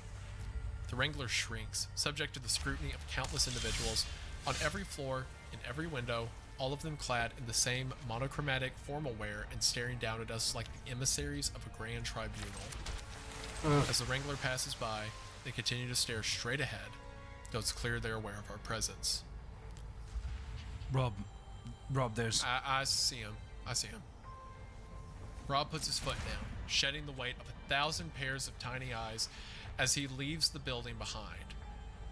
The Wrangler shrinks, subject to the scrutiny of countless individuals, on every floor, in every window, all of them clad in the same monochromatic formal wear and staring down at us like the emissaries of a grand tribunal. As the Wrangler passes by, they continue to stare straight ahead, though it's clear they're aware of our presence. Rob, there's... I see him. I see him. Rob puts his foot down, shedding the weight of 1,000 pairs of tiny eyes as he leaves the building behind.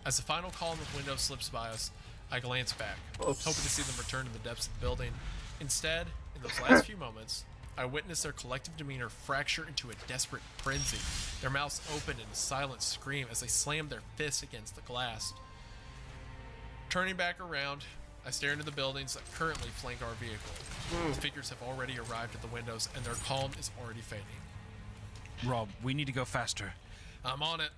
As the final column of windows slips by us, I glance back, Oops. hoping to see them return to the depths of the building. Instead, in those last few moments, I witness their collective demeanor fracture into a desperate frenzy, their mouths open in a silent scream as they slam their fists against the glass. Turning back around, I stare into the buildings that currently flank our vehicle. The figures have already arrived at the windows, and their calm is already fading. Rob, we need to go faster. I'm on it.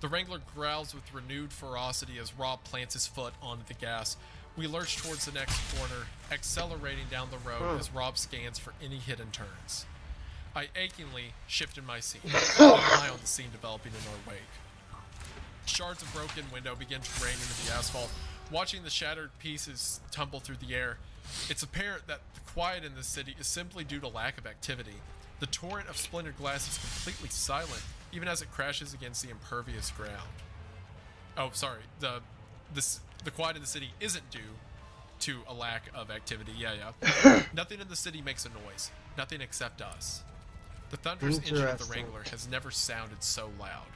The Wrangler growls with renewed ferocity as Rob plants his foot onto the gas. We lurch towards the next corner, accelerating down the road as Rob scans for any hidden turns. I achingly shift in my seat, keeping an eye on the scene developing in our wake. Shards of broken window begin to rain into the asphalt. Watching the shattered pieces tumble through the air, it's apparent that the quiet in this city is simply due to lack of activity. The torrent of splintered glass is completely silent, even as it crashes against the impervious ground. Oh, sorry. The quiet in the city isn't due to a lack of activity. Yeah. Nothing in the city makes a noise. Nothing except us. The thunderous engine of the Interesting. Wrangler has never sounded so loud.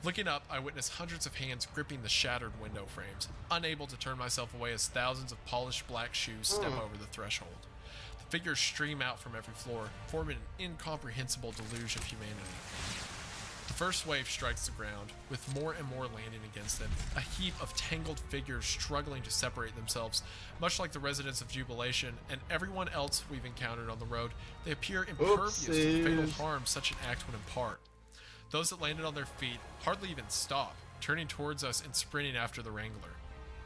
Looking up, I witness hundreds of hands gripping the shattered window frames, unable to turn myself away as thousands of polished black shoes step over the threshold. The figures stream out from every floor, forming an incomprehensible deluge of humanity. The first wave strikes the ground, with more and more landing against them, a heap of tangled figures struggling to separate themselves. Much like the residents of Jubilation and everyone else we've encountered on the road, they appear impervious to the fatal Oopsies. harm such an act would impart. Those that landed on their feet hardly even stop, turning towards us and sprinting after the Wrangler.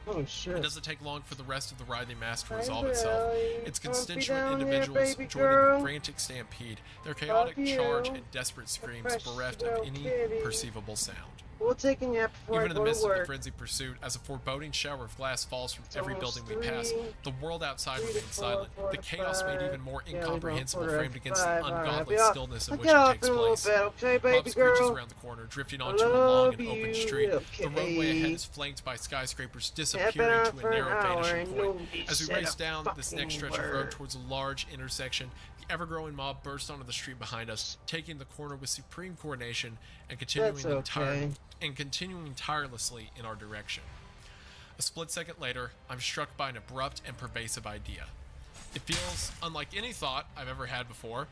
Oh It shit. doesn't take long for the rest of the writhing mass to Hi, resolve itself. Billy. Its Don't be constituent down here, individuals baby joining girl. the frantic stampede, their chaotic Love you. charge and desperate screams Precious bereft of little any kitty. perceivable sound. We'll take a nap before Even I in the go midst to of the work. frenzied pursuit, as a foreboding shower of glass falls from It's every building almost we pass, 3, the world outside 3 to remains 4, silent. 4 The to chaos made 5. even more Yeah, we go incomprehensible, 4 to framed against 5. the All right, ungodly I'll stillness in I'll which get it off takes in a little place. bit, okay, baby Rob screeches girl? around the corner, drifting I onto a long love and open you. street. The roadway ahead Okay. is flanked by skyscrapers, Yeah, I've been disappearing out to for a an narrow hour vanishing and point. nobody As we said race a down this next fucking stretch of road word. towards a large intersection, the ever-growing mob bursts onto the street behind us, taking the corner with supreme coordination and That's okay. continuing tirelessly in our direction. A split second later, I'm struck by an abrupt and pervasive idea. It feels unlike any thought I've ever had before,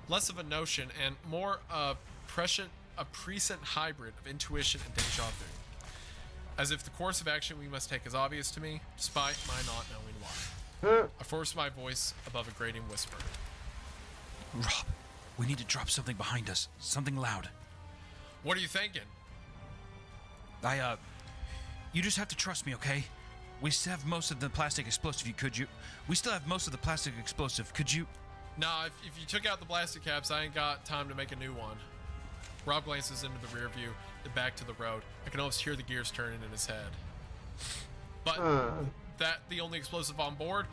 less of a notion and more a prescient hybrid of intuition and deja vu. As if the course of action we must take is obvious to me, despite my not knowing why. Huh? I force my voice above a grating whisper. Rob, we need to drop something behind us. Something loud. What are you thinking? You just have to trust me, okay? We still have most of the plastic explosive, we still have most of the plastic explosive, could you? Nah, if you took out the plastic caps, I ain't got time to make a new one. Rob glances into the rear view and back to the road. I can almost hear the gears turning in his head. But that the only explosive on board?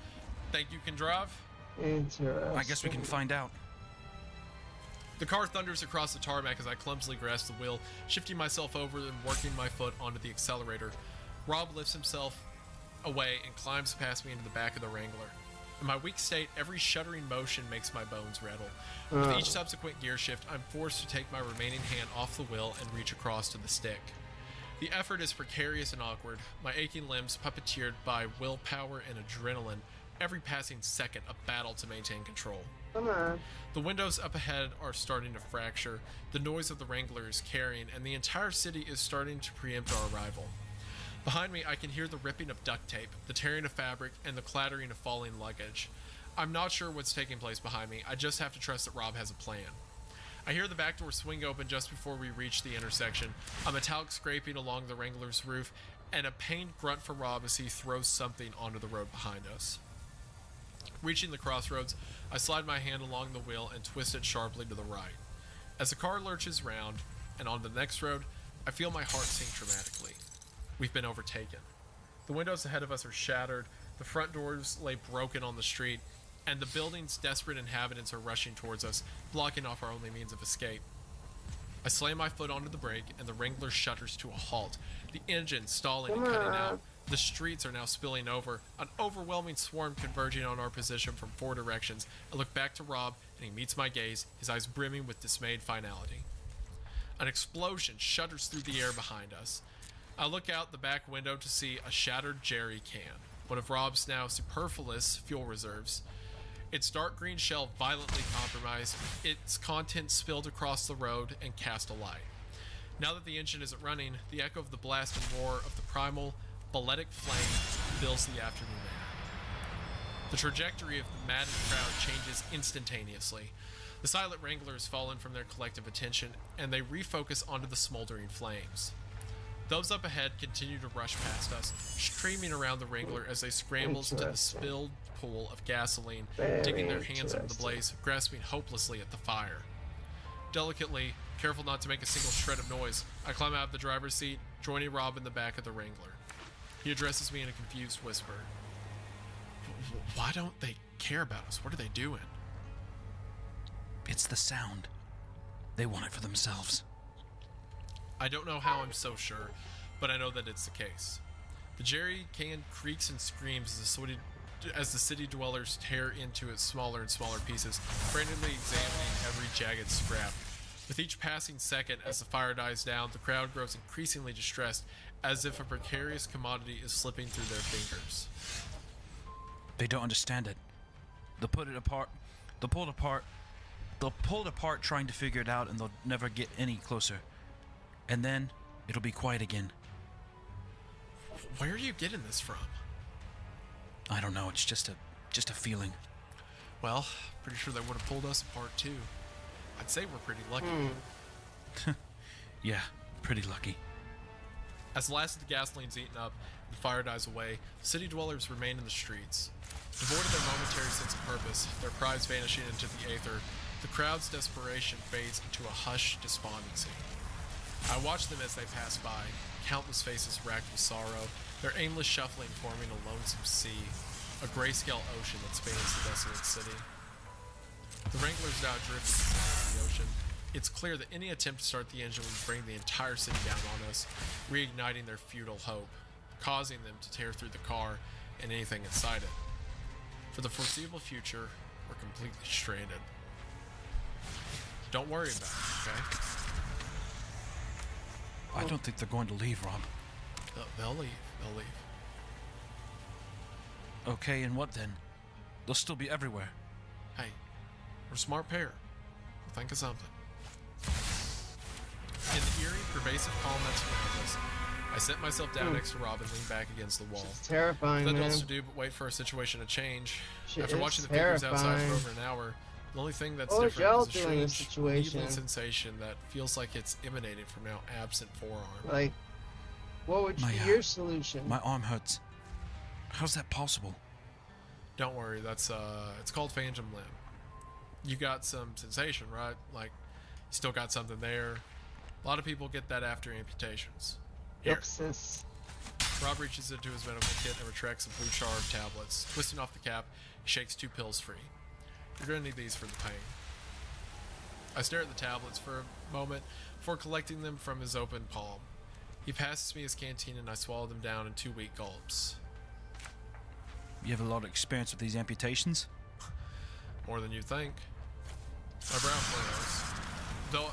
Think you can drive? Interesting. I guess we can find out. The car thunders across the tarmac as I clumsily grasp the wheel, shifting myself over and working my foot onto the accelerator. Rob lifts himself away and climbs past me into the back of the Wrangler. In my weak state, every shuddering motion makes my bones rattle. With each subsequent gear shift, I'm forced to take my remaining hand off the wheel and reach across to the stick. The effort is precarious and awkward, my aching limbs puppeteered by willpower and adrenaline, every passing second a battle to maintain control. Come on. The windows up ahead are starting to fracture, the noise of the Wrangler is carrying, and the entire city is starting to preempt our arrival. Behind me, I can hear the ripping of duct tape, the tearing of fabric, and the clattering of falling luggage. I'm not sure what's taking place behind me, I just have to trust that Rob has a plan. I hear the back door swing open just before we reach the intersection, a metallic scraping along the Wrangler's roof, and a pained grunt from Rob as he throws something onto the road behind us. Reaching the crossroads, I slide my hand along the wheel and twist it sharply to the right. As the car lurches round and on the next road, I feel my heart sink dramatically. We've been overtaken. The windows ahead of us are shattered, the front doors lay broken on the street, and the building's desperate inhabitants are rushing towards us, blocking off our only means of escape. I slam my foot onto the brake, and the Wrangler shudders to a halt, the engine stalling and cutting out. The streets are now spilling over, an overwhelming swarm converging on our position from 4 directions. I look back to Rob, and he meets my gaze, his eyes brimming with dismayed finality. An explosion shudders through the air behind us. I look out the back window to see a shattered jerry can, one of Rob's now superfluous fuel reserves. Its dark green shell violently compromised, its contents spilled across the road and cast a light. Now that the engine isn't running, the echo of the blast and roar of the primal, balletic flame fills the afternoon air. The trajectory of the maddened crowd changes instantaneously. The silent Wrangler has fallen from their collective attention, and they refocus onto the smoldering flames. Those up ahead continue to rush past us, streaming around the Wrangler as they scramble to the spilled pool of gasoline, digging their hands into the blaze, grasping hopelessly at the fire. Delicately, careful not to make a single shred of noise, I climb out of the driver's seat, joining Rob in the back of the Wrangler. He addresses me in a confused whisper. Why don't they care about us? What are they doing? It's the sound. They want it for themselves. I don't know how I'm so sure, but I know that it's the case. The jerry can creaks and screams as the city dwellers tear into its smaller and smaller pieces, frantically examining every jagged scrap. With each passing second as the fire dies down, the crowd grows increasingly distressed, as if a precarious commodity is slipping through their fingers. They don't understand it. They'll put it apart. They'll pull it apart trying to figure it out, and they'll never get any closer. And then it'll be quiet again. Where are you getting this from? I don't know, it's just a feeling. Well, pretty sure they would have pulled us apart too. I'd say we're pretty lucky. Yeah, pretty lucky. As the last of the gasoline's eaten up and the fire dies away, city dwellers remain in the streets. Devoid of their momentary sense of purpose, their prides vanishing into the aether, the crowd's desperation fades into a hushed despondency. I watch them as they pass by, countless faces racked with sorrow, their aimless shuffling forming a lonesome sea, a grayscale ocean that spans the desolate city. The Wranglers now drift into the ocean. It's clear that any attempt to start the engine would bring the entire city down on us, reigniting their futile hope, causing them to tear through the car and anything inside it. For the foreseeable future, we're completely stranded. Don't worry about it, okay? I don't think they're going to leave, Rob. They'll leave. They'll leave. Okay, and what then? They'll still be everywhere. Hey, we're a smart pair. We'll think of something. In the eerie, pervasive calm that surrounds us, I set myself down next to Rob and leaned back against the wall. It's terrifying, Nothing man. else to do but wait for a situation to change. Shit After is watching the figures outside for terrifying. over an hour, the only thing that's What would y'all different is a do in this strange, situation? needling sensation that feels like it's emanating from now absent forearm. Like, what would My, be your solution? My arm hurts. How's that possible? Don't worry, that's it's called phantom limb. You got some sensation, right? Like, you still got something there. A lot of people get that after amputations. Here. Yep, sis. Rob reaches into his medical kit and retracts a blue char of tablets. Twisting off the cap, he shakes 2 pills free. You're gonna need these for the pain. I stare at the tablets for a moment before collecting them from his open palm. He passes me his canteen and I swallow them down in 2 weak gulps. You have a lot of experience with these amputations? More than you think. My brow furrows.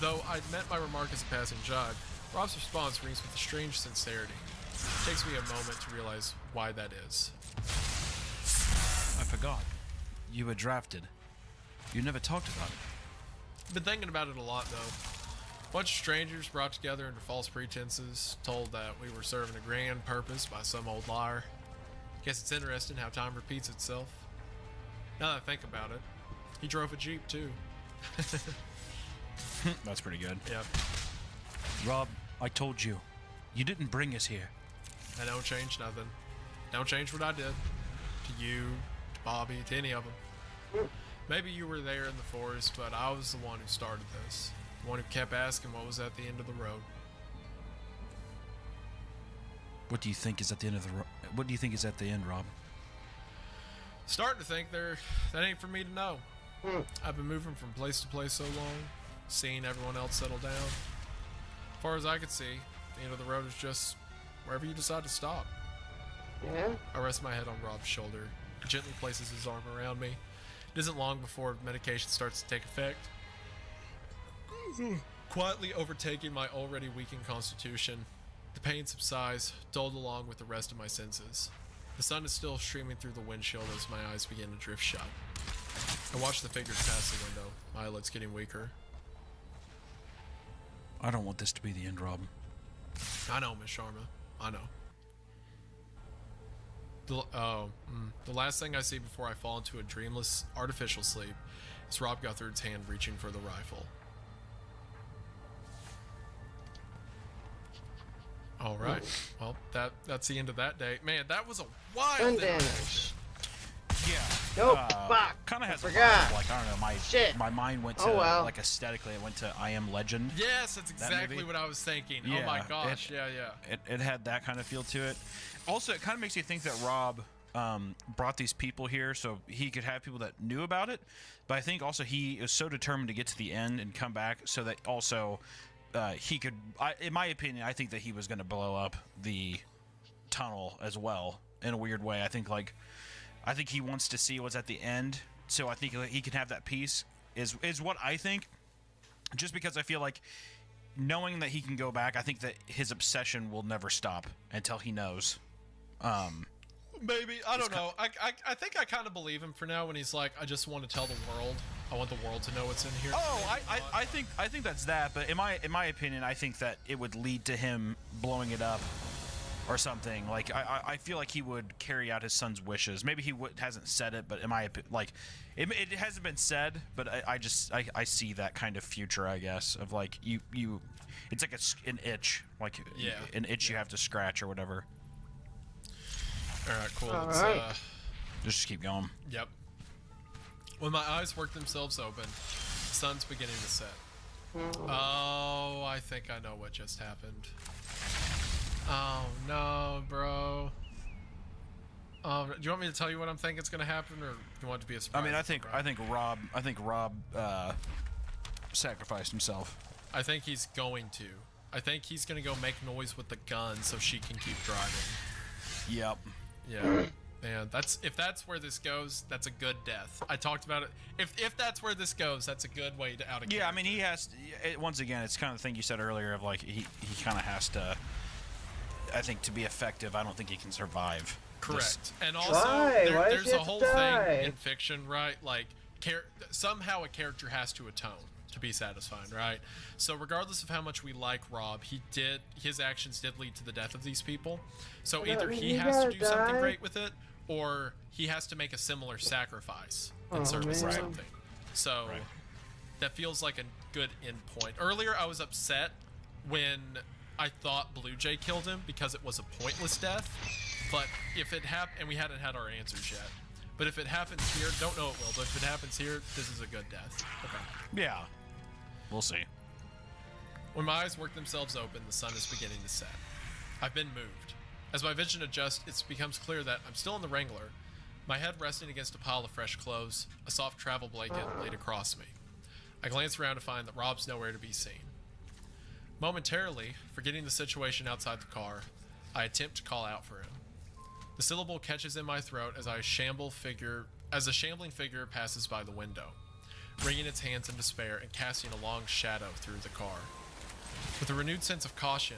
Though I'd meant my remark as a passing jibe, Rob's response rings with a strange sincerity. It takes me a moment to realize why that is. I forgot. You were drafted. You never talked about it. Been thinking about it a lot, though. Bunch of strangers brought together under false pretenses, told that we were serving a grand purpose by some old liar. Guess it's interesting how time repeats itself. Now that I think about it, he drove a Jeep, too. That's pretty good. Yep. Rob, I told you. You didn't bring us here. I don't change nothing. Don't change what I did. To you, to Bobby, to any of them. Maybe you were there in the forest, but I was the one who started this. The one who kept asking what was at the end of the road. What do you think is at the end of the What do you think is at the end, Rob? Starting to think that ain't for me to know. I've been moving from place to place so long, seeing everyone else settle down. As far as I could see, the end of the road is just wherever you decide to stop. Yeah? I rest my head on Rob's shoulder. He gently places his arm around me. It isn't long before medication starts to take effect, quietly overtaking my already weakened constitution. The pain subsides, dulled along with the rest of my senses. The sun is still streaming through the windshield as my eyes begin to drift shut. I watch the figures pass the window, my eyelids getting weaker. I don't want this to be the end, Rob. I know, Miss Sharma. I know. The last thing I see before I fall into a dreamless, artificial sleep is Rob Guthard's hand reaching for the rifle. All right. Well, that's the end of that day. Man, that was a wild Undamaged. Yeah. Nope. Fuck. Kind of has Forgot. a vibe of, like, I don't know, Shit. my mind went to, Oh, well. like, aesthetically, it went to I Am Legend. Yes, that's exactly movie? what I was thinking. Yeah, Oh my gosh. Yeah. It had that kind of feel to it. Also, it kind of makes you think that Rob brought these people here so he could have people that knew about it. But I think also he is so determined to get to the end and come back so that also he could, in my opinion, I think that he was going to blow up the tunnel as well in a weird way. I think he wants to see what's at the end. So I think he can have that piece is what I think. Just because I feel like knowing that he can go back, I think that his obsession will never stop until he knows. Maybe. I don't know. I think I kind of believe him for now when he's like, I just want to tell the world. I want the world to know what's in here. Oh, I think that's that. But in my opinion, I think that it would lead to him blowing it up or something. Like I feel like he would carry out his son's wishes. Maybe he hasn't said it, but in my like, it hasn't been said. But I see that kind of future, I guess, of like you. It's like an itch, like an itch you have to scratch or whatever. All right, cool. All Let's, right. Just keep going. Yep. When my eyes work themselves open, the sun's beginning to set. Oh, I think I know what just happened. Oh no, bro. Do you want me to tell you what I'm thinking is gonna happen, or do you want it to be a surprise? I mean, I think Rob sacrificed himself. I think he's going to. I think he's gonna go make noise with the gun so she can keep driving. Yep. Yeah. And if that's where this goes, that's a good death. I talked about it. If that's where this goes, that's a good way to out of. Yeah, I mean, he has. Once again, it's kind of the thing you said earlier of like he kind of has to. I think to be effective, I don't think he can survive. Correct. And also, Why does there's he a have to whole die? thing in fiction, right? Like, somehow a character has to atone to be satisfied, right? So regardless of how much we like Rob, his actions did lead to the death of these people. So Yeah, either I mean, he you has to gotta do something die. great with it, or he has to make a similar sacrifice in Oh, service of man. something. So Right. that feels like a good end point. Earlier, I was upset when I thought Blue Jay killed him because it was a pointless death. But if it happened, and we hadn't had our answers yet, but if it happens here, don't know it will, but if it happens here, this is a good death. Okay. Yeah. We'll see. When my eyes work themselves open, the sun is beginning to set. I've been moved. As my vision adjusts, it becomes clear that I'm still in the Wrangler, my head resting against a pile of fresh clothes, a soft travel blanket laid across me. I glance around to find that Rob's nowhere to be seen. Momentarily, forgetting the situation outside the car, I attempt to call out for him. The syllable catches in my throat as a shambling figure passes by the window, wringing its hands in despair and casting a long shadow through the car. With a renewed sense of caution,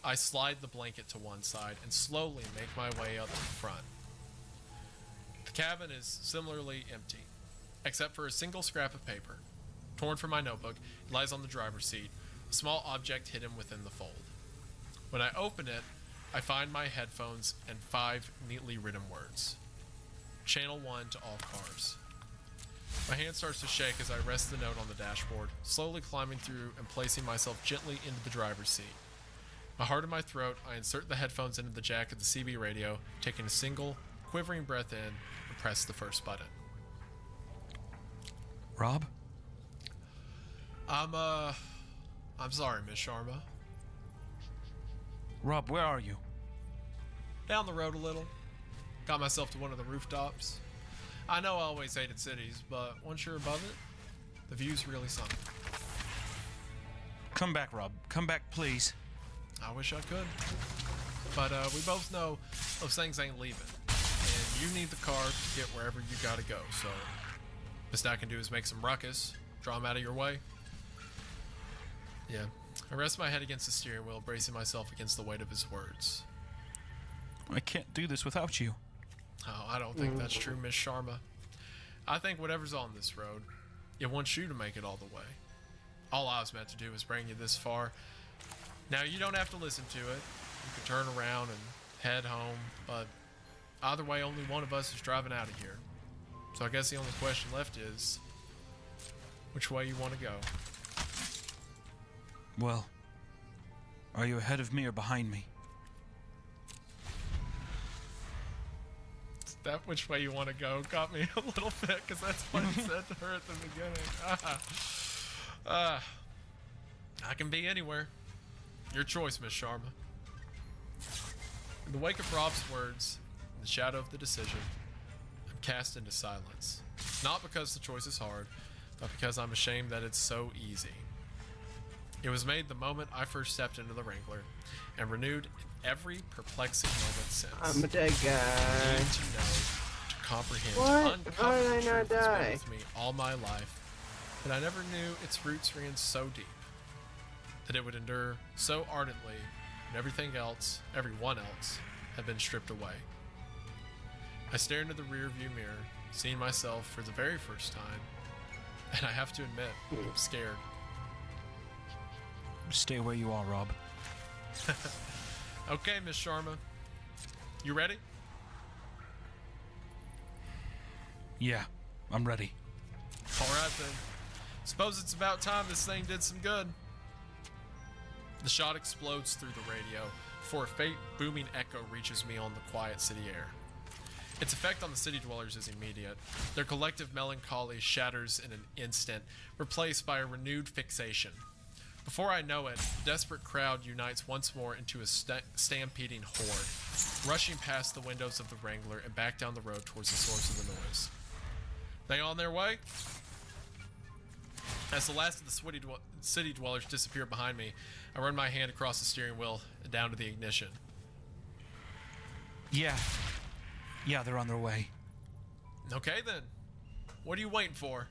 I slide the blanket to one side and slowly make my way up to the front. The cabin is similarly empty, except for a single scrap of paper. Torn from my notebook, it lies on the driver's seat, a small object hidden within the fold. When I open it, I find my headphones and 5 neatly written words. Channel 1 to all cars. My hand starts to shake as I rest the note on the dashboard, slowly climbing through and placing myself gently into the driver's seat. My heart in my throat, I insert the headphones into the jack of the CB radio, taking a single, quivering breath in, and press the first button. Rob? I'm sorry, Miss Sharma. Rob, where are you? Down the road a little. Got myself to one of the rooftops. I know I always hated cities, but once you're above it, the view's really something. Come back, Rob. Come back, please. I wish I could. But we both know those things ain't leaving. And you need the car to get wherever you gotta go, so best I can do is make some ruckus, draw them out of your way. Yeah. I rest my head against the steering wheel, bracing myself against the weight of his words. I can't do this without you. Oh, I don't think that's true, Miss Sharma. I think whatever's on this road, it wants you to make it all the way. All I was meant to do was bring you this far. Now, you don't have to listen to it. You can turn around and head home, but either way, only one of us is driving out of here. So I guess the only question left is, which way you want to go? Well, are you ahead of me or behind me? That which way you want to go got me a little bit, because that's what it said to her at the beginning. I can be anywhere. Your choice, Miss Sharma. In the wake of Rob's words, in the shadow of the decision, I'm cast into silence. Not because the choice is hard, but because I'm ashamed that it's so easy. It was made the moment I first stepped into the Wrangler, and renewed in every perplexing moment since. I'm a dead guy. Need to know, to comprehend, What? to How uncover did the I truth not that's been die? with me all my life, but I never knew its roots ran so deep, that it would endure so ardently, and everyone else, had been stripped away. I stare into the rear-view mirror, seeing myself for the very first time, and I have to admit, I'm scared. Stay where you are, Rob. Okay, Miss Sharma. You ready? Yeah, I'm ready. Alright then. Suppose it's about time this thing did some good. The shot explodes through the radio, before a faint booming echo reaches me on the quiet city air. Its effect on the city dwellers is immediate. Their collective melancholy shatters in an instant, replaced by a renewed fixation. Before I know it, the desperate crowd unites once more into a stampeding horde, rushing past the windows of the Wrangler and back down the road towards the source of the noise. They on their way? As the last of the city dwellers disappear behind me, I run my hand across the steering wheel and down to the ignition. Yeah, they're on their way. Okay then. What are you waiting for?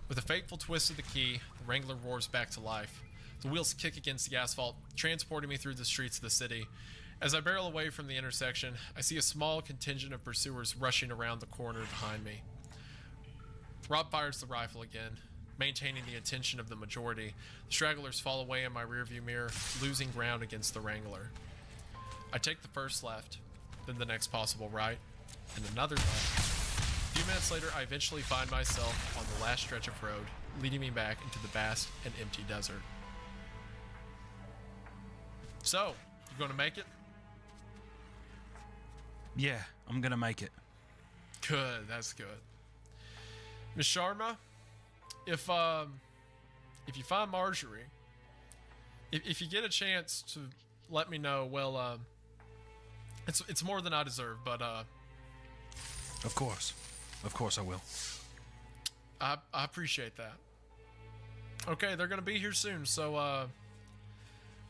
With a fateful twist of the key, the Wrangler roars back to life. The wheels kick against the asphalt, transporting me through the streets of the city. As I barrel away from the intersection, I see a small contingent of pursuers rushing around the corner behind me. Rob fires the rifle again, maintaining the attention of the majority. The stragglers fall away in my rearview mirror, losing ground against the Wrangler. I take the first left, then the next possible right, and another left. A few minutes later, I eventually find myself on the last stretch of road, leading me back into the vast and empty desert. So, you gonna make it? Yeah, I'm gonna make it. Good, that's good. Miss Sharma, if you find Marjorie, if you get a chance to let me know, well, it's more than I deserve, but Of course I will. I appreciate that. Okay, they're gonna be here soon, so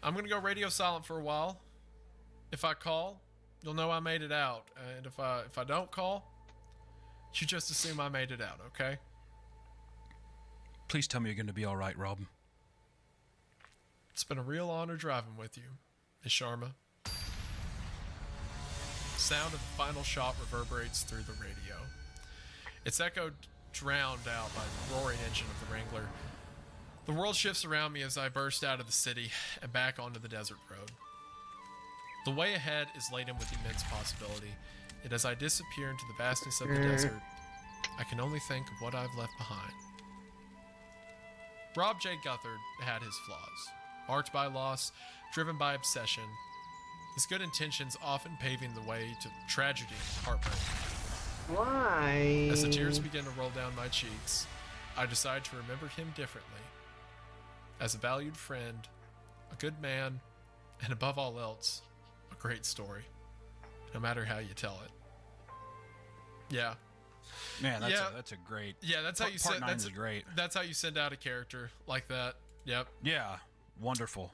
I'm gonna go radio silent for a while. If I call, you'll know I made it out, and if I don't call, you just assume I made it out, okay? Please tell me you're gonna be all right, Rob. It's been a real honor driving with you, Miss Sharma. The sound of the final shot reverberates through the radio. Its echo drowned out by the roaring engine of the Wrangler. The world shifts around me as I burst out of the city and back onto the desert road. The way ahead is laden with immense possibility, yet as I disappear into the vastness of the desert, I can only think of what I've left behind. Rob J. Guthard had his flaws. Marked by loss, driven by obsession, his good intentions often paving the way to tragedy and heartbreak. Why? As the tears begin to roll down my cheeks, I decide to remember him differently. As a valued friend, a good man, and above all else, a great story. No matter how you tell it. Yeah. Man, that's Yeah. that's a great. Yeah, that's how you Part send. nine That's is great. That's how you send out a character like that. Yep. Yeah, wonderful.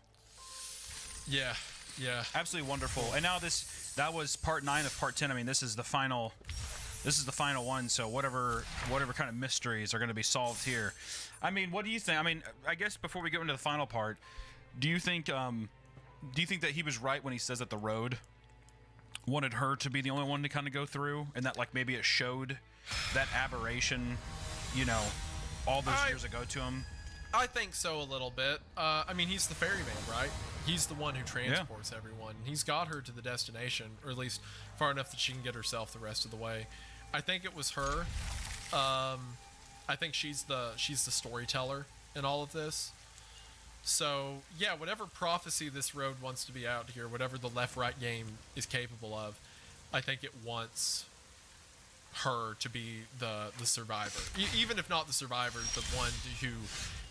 Yeah. Yeah. Absolutely wonderful. And now that was part 9 of part 10. I mean, this is the final one, so whatever kind of mysteries are going to be solved here. I mean, what do you think? I mean, I guess before we get into the final part, do you think that he was right when he says that the road wanted her to be the only one to kind of go through, and that like maybe it showed that aberration, all those years ago to him? I think so a little bit. I mean, he's the ferryman, right? He's the one who transports everyone. He's got her to the destination, or at least far enough that she can get herself the rest of the way. I think it was her. I think she's the storyteller in all of this. So yeah, whatever prophecy this road wants to be out here, whatever the left-right game is capable of, I think it wants her to be the survivor. Even if not the survivor, the one who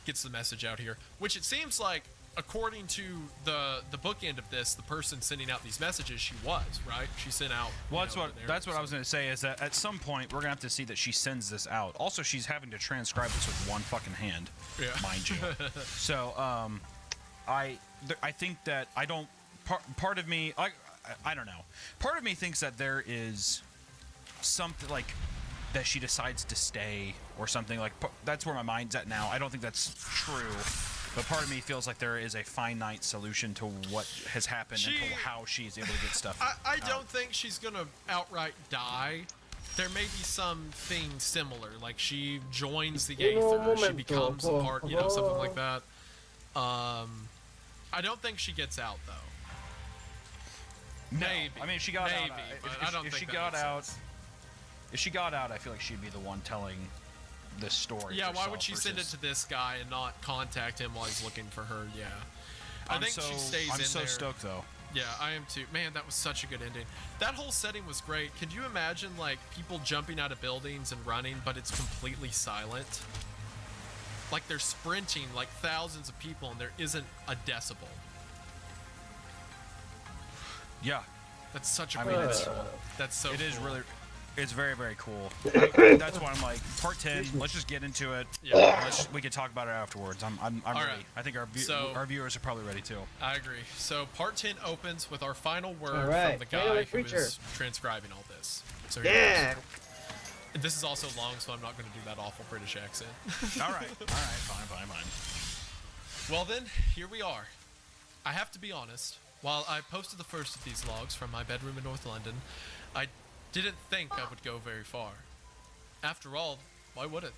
gets the message out here. Which it seems like, according to the bookend of this, the person sending out these messages, she was, right? She sent out. Well, that's what I was going to say, is that at some point we're going to have to see that she sends this out. Also, she's having to transcribe this with one fucking hand, mind you. So, I think that I don't. Part of me, I don't know. Part of me thinks that there is something like that she decides to stay or something. Like, that's where my mind's at now. I don't think that's true. But part of me feels like there is a finite solution to what has happened and to how she's able to get stuff. I don't think she's gonna outright die. There may be something similar, like she joins the Aether, she becomes a part, something like that. I don't think she gets out though. No. Maybe. I mean, if she got out. but I don't if think she that got makes out, sense. if she got out, I feel like she'd be the one telling the story. Yeah, why herself would she send it versus- to this guy and not contact him while he's looking for her? Yeah. I think she stays I'm in so there. stoked though. Yeah, I am too. Man, that was such a good ending. That whole setting was great. Could you imagine, like, people jumping out of buildings and running, but it's completely silent? Like they're sprinting like thousands of people and there isn't a decibel. Yeah, That's such a I cool mean, visual. That's so it is cool. really. It's very, very cool. That's why I'm like, part 10. Let's just get into it. Yeah. We can talk about it afterwards. I'm ready. right. I think So- our viewers are probably ready too. I agree. So part 10 opens with our final word All right. from the Taylor guy who Creature. is transcribing all this. So here Yeah. goes. And this is also long, so I'm not going to do that awful British accent. All right. Fine. Well then, here we are. I have to be honest. While I posted the first of these logs from my bedroom in North London, I didn't think I would go very far. After all, why would it?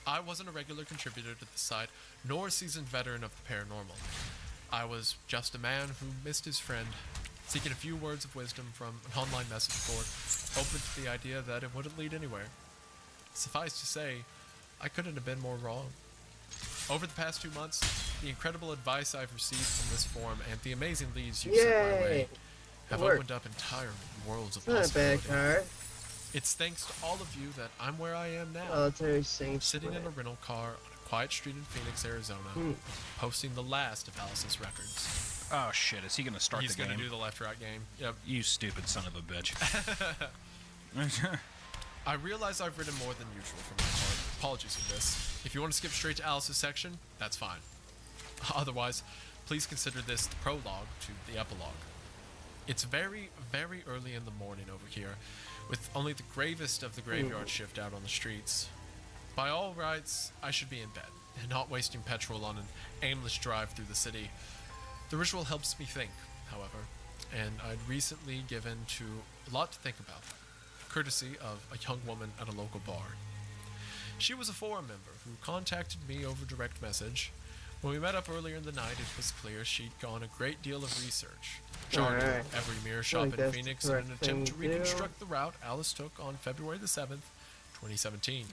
I wasn't a regular contributor to the site, nor a seasoned veteran of the paranormal. I was just a man who missed his friend, seeking a few words of wisdom from an online message board, open to the idea that it wouldn't lead anywhere. Suffice to say, I couldn't have been more wrong. Over the past 2 months, the incredible advice I've received from this forum and the amazing leads you've sent my way Yay. have Good work. opened up entire worlds of Not a bad possibility. card. It's thanks to all of you that I'm where I am now, Military Saints. sitting in a rental car on a quiet street in Phoenix, Arizona, posting the last of Alice's records. Oh shit! Is he gonna start He's the going game? to do the left-right game. Yep. You stupid son of a bitch. I realize I've written more than usual for my part. Apologies for this. If you want to skip straight to Alice's section, that's fine. Otherwise, please consider this the prologue to the epilogue. It's very, very early in the morning over here, with only the gravest of the graveyard shift out on the streets. By all rights, I should be in bed, and not wasting petrol on an aimless drive through the city. The ritual helps me think, however, and I'd recently given to a lot to think about, courtesy of a young woman at a local bar. She was a forum member who contacted me over direct message. When we met up earlier in the night, it was clear she'd gone a great deal of research, charting Alright. every mirror shop think in that's the Phoenix in an correct attempt to thing to do. reconstruct the route Alice took on February the 7th, 2017.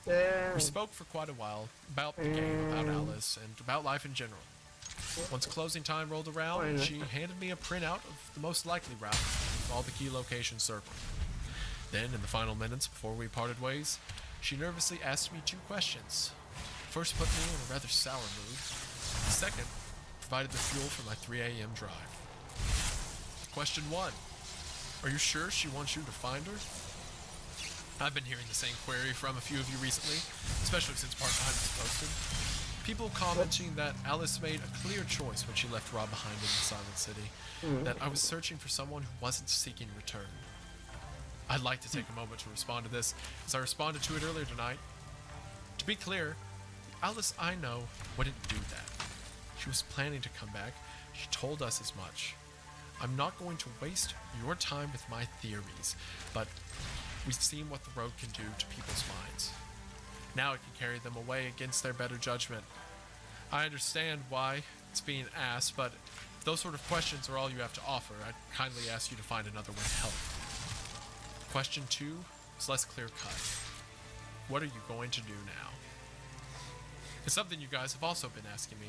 There. We spoke for quite a while about the game, about Alice, and about life in general. Once closing time rolled around, she handed me a printout of the most likely route with all the key locations circled. Then, in the final minutes before we parted ways, she nervously asked me 2 questions. The first put me in a rather sour mood. The second provided the fuel for my 3 a.m. drive. Question 1. Are you sure she wants you to find her? I've been hearing the same query from a few of you recently, especially since part 9 was posted. People commenting that Alice made a clear choice when she left Rob behind in the Silent City, that I was searching for someone who wasn't seeking return. I'd like to take a moment to respond to this, as I responded to it earlier tonight. To be clear, the Alice I know wouldn't do that. She was planning to come back. She told us as much. I'm not going to waste your time with my theories, but we've seen what the road can do to people's minds. Now it can carry them away against their better judgment. I understand why it's being asked, but if those sort of questions are all you have to offer, I'd kindly ask you to find another way to help. Question 2 is less clear-cut. What are you going to do now? It's something you guys have also been asking me,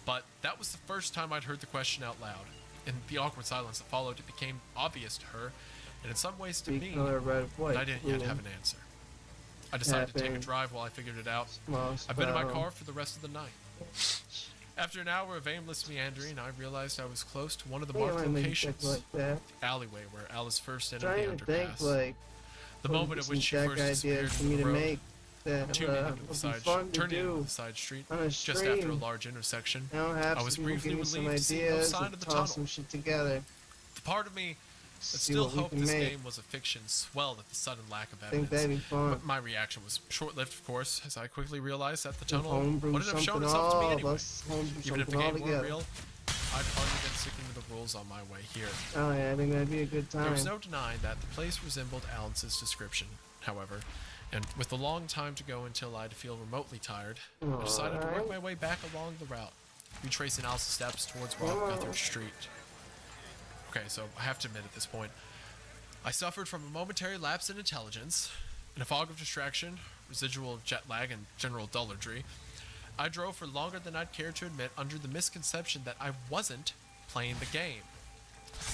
but that was the first time I'd heard the question out loud. In the awkward silence that followed, it became obvious to her, and in some ways to me, Color red, white. that I didn't yet have an answer. I decided to take a Happened. drive while I figured it out. Small I've been in my spell. car for the rest of the night. After an hour of aimless meandering, I realized I was close to one of the I think I marked might make it locations, like that. the alleyway where Alice first entered Trying the to think underpass. like The moment at which she some first jack disappeared ideas for into me the to road, make that tuning into the would be side, fun to turning into do the side street, on a just after a stream. large intersection. I don't have I was some people briefly give me some relieved to see no ideas sign and of the toss tunnel. some shit together. The part of me that See still what we hoped can this make. game was a fiction swelled at the sudden lack of I think evidence. that'd be fun. But my reaction was short-lived, of course, as I quickly realized that the tunnel Homebrew wouldn't have shown something, itself to me all of anyway. us. Homebrew Even if the something all game were together. real, I'd hardly been sticking to the rules on my way here. Oh yeah, I think that'd be a good There time. was no denying that the place resembled Alance's description, however, and with a long time to go until I'd feel remotely tired, I decided to work Alright. my way back along the route, retracing Alice's steps towards Rob Guthrie Street. Okay, so I have to admit at this point, I suffered from a momentary lapse in intelligence. In a fog of distraction, residual jet lag, and general dullardry, I drove for longer than I'd care to admit under the misconception that I wasn't playing the game.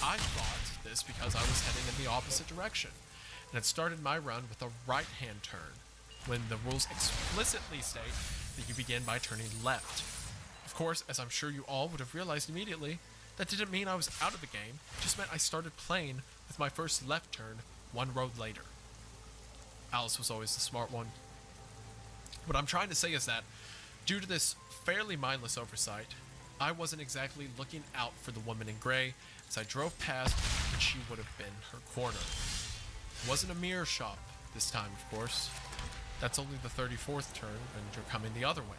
I thought this because I was heading in the opposite direction, and had started my run with a right-hand turn. when the rules explicitly state that you begin by turning left. Of course, as I'm sure you all would have realized immediately, that didn't mean I was out of the game, it just meant I started playing with my first left turn one road later. Alice was always the smart one. What I'm trying to say is that, due to this fairly mindless oversight, I wasn't exactly looking out for the woman in gray as I drove past when she would have been her corner. It wasn't a mirror shop this time, of course. That's only the 34th turn, and you're coming the other way.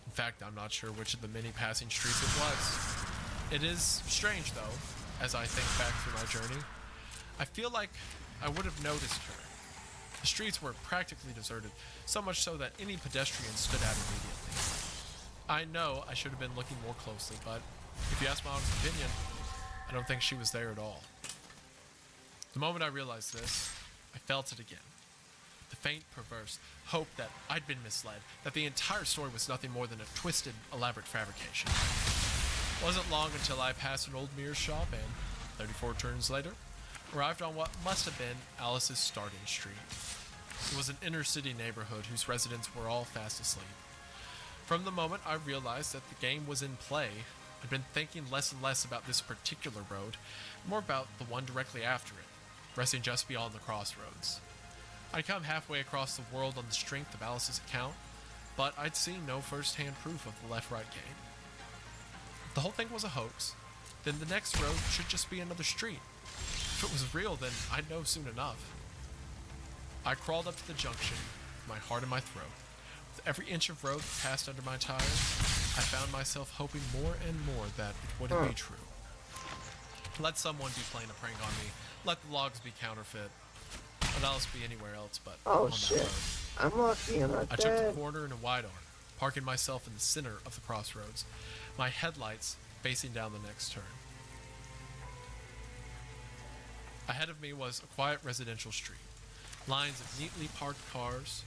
In fact, I'm not sure which of the many passing streets it was. It is strange, though, as I think back through my journey. I feel like I would have noticed her. The streets were practically deserted, so much so that any pedestrian stood out immediately. I know I should have been looking more closely, but if you ask my honest opinion, I don't think she was there at all. The moment I realized this, I felt it again. The faint, perverse hope that I'd been misled, that the entire story was nothing more than a twisted, elaborate fabrication. It wasn't long until I passed an old mirror shop and, 34 turns later, arrived on what must have been Alice's starting street. It was an inner-city neighborhood whose residents were all fast asleep. From the moment I realized that the game was in play, I'd been thinking less and less about this particular road, more about the one directly after it, resting just beyond the crossroads. I'd come halfway across the world on the strength of Alice's account, but I'd seen no first-hand proof of the left-right game. If the whole thing was a hoax, then the next road should just be another street. If it was real, then I'd know soon enough. I crawled up to the junction, my heart in my throat. With every inch of road that passed under my tires, I found myself hoping more and more that it wouldn't be true. Let someone be playing a prank on me. Let the logs be counterfeit. Let Alice be anywhere else but on that road. I'm lucky I'm not I took the dead. corner in a wide arc, parking myself in the center of the crossroads, my headlights facing down the next turn. Ahead of me was a quiet residential street. Lines of neatly parked cars,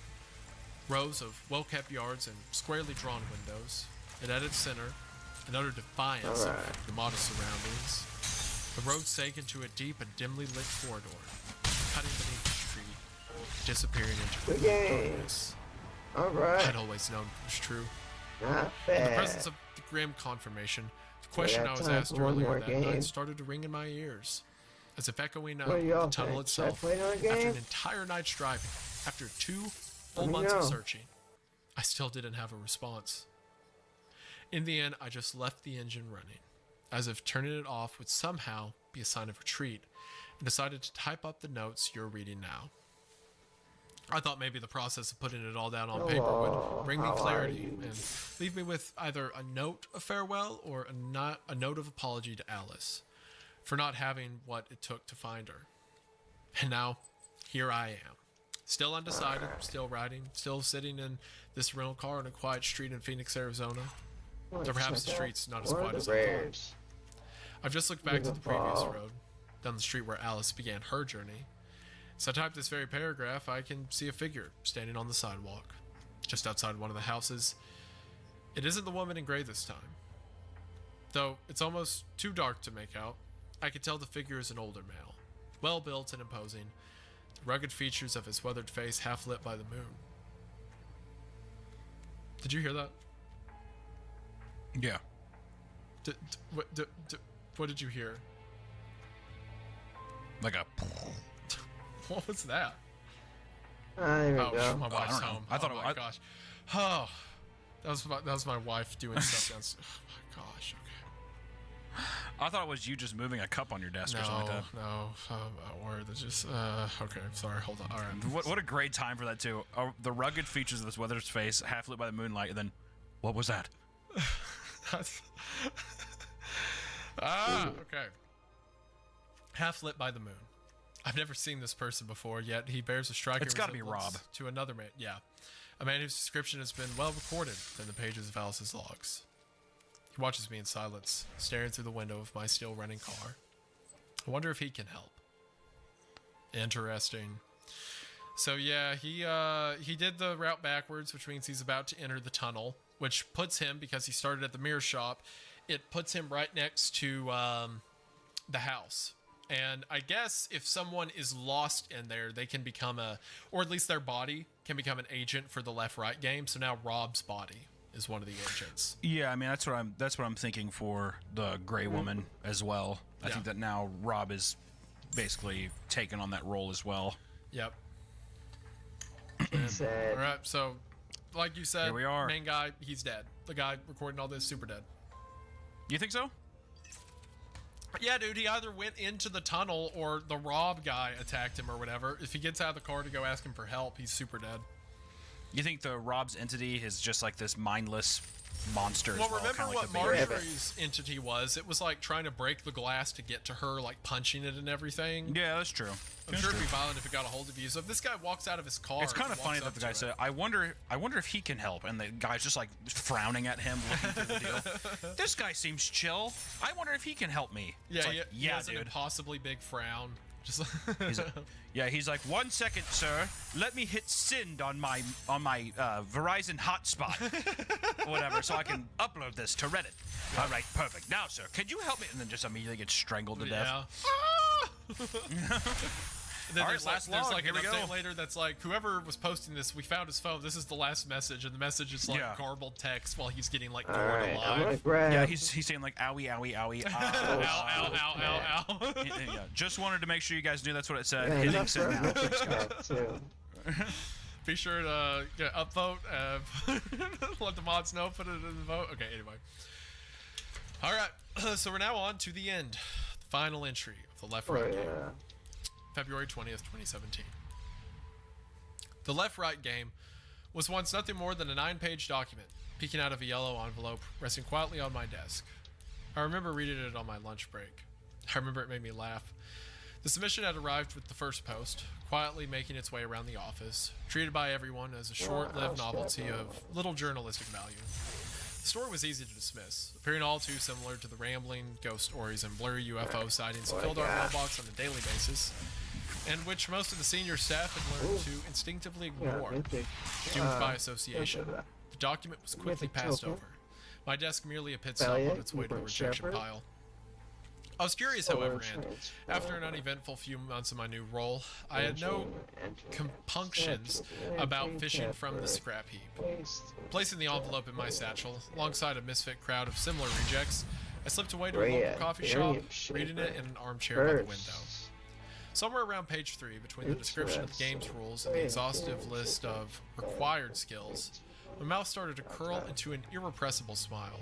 rows of well-kept yards, and squarely drawn windows. And at its center, in utter defiance of the modest surroundings, the road sank into a deep and dimly lit corridor, cutting beneath the street, disappearing into Good game. darkness. Alright. I'd always known it was true. Not In the bad. presence of the grim confirmation, the question got I was time asked for one earlier more that game. night started to ring in my ears, as if echoing out What do the y'all tunnel think? Should I itself. play another After game? an entire night's driving, after 2 Let full me months of know. searching, I still didn't have a response. In the end, I just left the engine running, as if turning it off would somehow be a sign of retreat, and decided to type up the notes you're reading now. I thought maybe the process of putting it all down on paper would bring me how are clarity you? and leave me with either a note of farewell or a note of apology to Alice for not having what it took to find her. And now, here I am. Still undecided, still riding, still sitting in this rental car in a quiet street in Phoenix, Arizona. Let's Though perhaps the check out street's not as one of quiet the as I thought. rares. I've just looked back to the previous Beautiful. road, down the street where Alice began her journey. As I type this very paragraph, I can see a figure standing on the sidewalk, just outside one of the houses. It isn't the woman in gray this time. Though it's almost too dark to make out, I can tell the figure is an older male, well-built and imposing, the rugged features of his weathered face half lit by the moon. Did you hear that? Yeah. What did you hear? Like a. What was that? There we Oh, go. my I wife's don't know. home. I thought oh it- my I- gosh. Oh, that was my wife doing stuff downstairs. Oh my gosh. Okay. I thought it was you just moving a cup on your desk or something like that. No. Word. That's just. Okay. Sorry. Hold on. All right. What a great time for that too. The rugged features of this weathered face, half lit by the moonlight, and then, what was that? That's- Okay. Half lit by the moon. I've never seen this person before, yet he bears a striking It's gotta be resemblance Rob. to another man. Yeah. A man whose description has been well recorded in the pages of Alice's logs. He watches me in silence, staring through the window of my still running car. I wonder if he can help. Interesting. So yeah, he did the route backwards, which means he's about to enter the tunnel, which puts him, because he started at the mirror shop, it puts him right next to the house. And I guess if someone is lost in there, they can become or at least their body can become an agent for the left-right game. So now Rob's body is one of the agents. Yeah, I mean that's what I'm thinking for the Gray Woman as well. I think that now Rob is basically taken on that role as well. Yep. Sad. All right, so like you said, Here we are. main guy, he's dead. The guy recording all this, super dead. You think so? Yeah, dude, he either went into the tunnel or the Rob guy attacked him or whatever. If he gets out of the car to go ask him for help, he's super dead. You think the Rob's entity is just like this mindless monster as Well, well? remember kinda what like the big- Marjorie's entity was? It was like trying to break the glass to get to her, like punching it and everything. Yeah, that's true. I'm sure it'd be violent if it got a hold of you. So if this guy walks out of his car, It's kind of and funny walks that up the to guy it- said, "I wonder if he can help," and the guy's just like frowning at him, looking through the deal. This guy seems chill. I wonder if he can help me. Yeah, It's like, he has an dude. impossibly big frown. Just He's like, 1 second, sir. Let me hit send on my Verizon hotspot, whatever, so I can upload this to Reddit. All right, perfect. Now, sir, could you help me? And then just immediately gets strangled to death. yeah. And then All right, there's last like, log, an here we update go. later that's like, whoever was posting this, we found his phone. This is the last message, and the message is like Yeah. garbled text while he's getting like All gored right, I'm gonna alive. grab. Yeah, he's saying like, owie, owie, owie, Ow, ow. ow, ow, ow, ow. Yeah, just wanted to make sure you guys knew that's what it said. Yeah, Hitting enough for send a now. metric check, too. Be sure to upvote. Let the mods know. Put it in the vote. Okay, anyway. All right, so we're now on to the end. The final entry of the Left Oh, Right game. yeah. February 20th, 2017. The Left Right game was once nothing more than a 9-page document, peeking out of a yellow envelope, resting quietly on my desk. I remember reading it on my lunch break. I remember it made me laugh. The submission had arrived with the first post, quietly making its way around the office, treated by everyone as a short-lived novelty of little journalistic value. The story was easy to dismiss, appearing all too similar to the rambling ghost stories and blurry UFO sightings that filled our mailbox on a daily basis, and which most of the senior staff had learned to instinctively ignore, doomed by association. The document was quickly passed over. My desk merely a pit stop on its way to the rejection pile. I was curious, however, and after an uneventful few months in my new role, I had no compunctions about fishing from the scrap heap. Placing the envelope in my satchel, alongside a misfit crowd of similar rejects, I slipped away to a local coffee shop, reading it in an armchair by the window. Somewhere around page 3, between the description of the game's rules and the exhaustive list of required skills, my mouth started to curl into an irrepressible smile.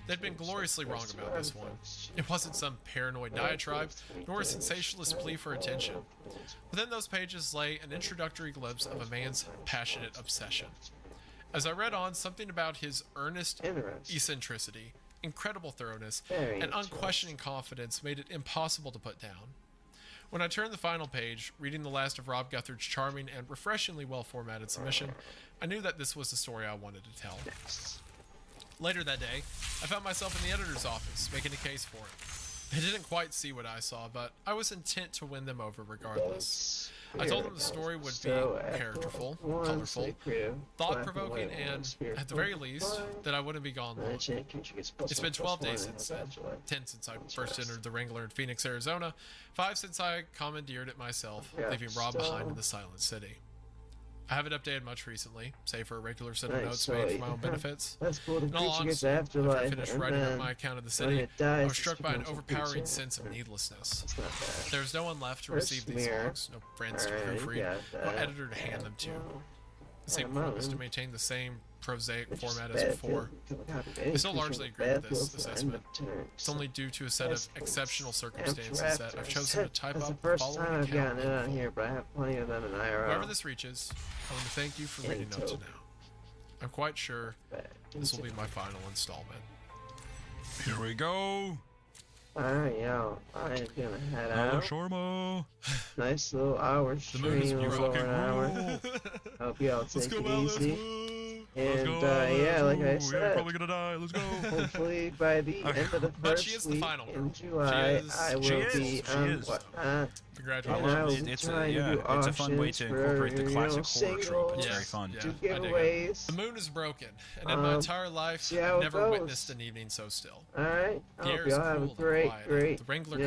They'd been gloriously wrong about this one. It wasn't some paranoid diatribe, nor a sensationalist plea for attention. Within those pages lay an introductory glimpse of a man's passionate obsession. As I read on, something about his earnest eccentricity, incredible thoroughness, and unquestioning confidence made it impossible to put down. When I turned the final page, reading the last of Rob Guthrid's charming and refreshingly well-formatted submission, I knew that this was the story I wanted to tell. Later that day, I found myself in the editor's office, making a case for it. They didn't quite see what I saw, but I was intent to win them over regardless. I told them the story would be characterful, colorful, thought-provoking, and, at the very least, that I wouldn't be gone long. It's been 12 days since then, 10 since I first entered the Wrangler in Phoenix, Arizona, 5 since I commandeered it myself, leaving Rob behind in the Silent City. I haven't updated much recently, save for a regular set of notes made for my own benefits. That's cool. The In all creature gets honesty, after I afterlife, finished and writing up then my account of the when city, it dies, I was it struck by an becomes a overpowering creature. sense of needlessness. It's not bad. There's no one left to First receive these smear. logs, no friends to Alright, proofread, got no that. editor to hand them to. The same I'm quest to on. maintain the same prosaic Which is format as bad before. feel- I still largely agree with this Battlefield assessment. Turns. It's only due to a set of That's- exceptional I'm circumstances trapped. that I've chosen to type That's up the the first following time I've account. gotten it on here, but I have plenty of them in IRL. Whoever this reaches, I want to thank you for reading up to Into. now. I'm quite sure Bad. this will be my final installment. Here we go. Alright, yo, I am gonna head Hello, out. Shorma. Nice little hour The moon is stream, a little over an hour. Hope y'all Let's take go, it Al, let's easy. move. And Let's go, yeah, like I We're said, probably gonna die. Let's go. hopefully by the end of the But she first is the week final in one. July, She is- I will She is, be she on is. whatnot. Congratulations. And I will It- be it's a trying to do it's a fun way auctions to for, incorporate the you know, classic horror trope. singles, It's Yes. very fun. Yeah. do I dig it. giveaways. The moon is broken, and in my entire life, see how I've it never goes. witnessed an evening so still. Alright, I The air hope is y'all have cool a and great, quiet. great The Wrangler you know,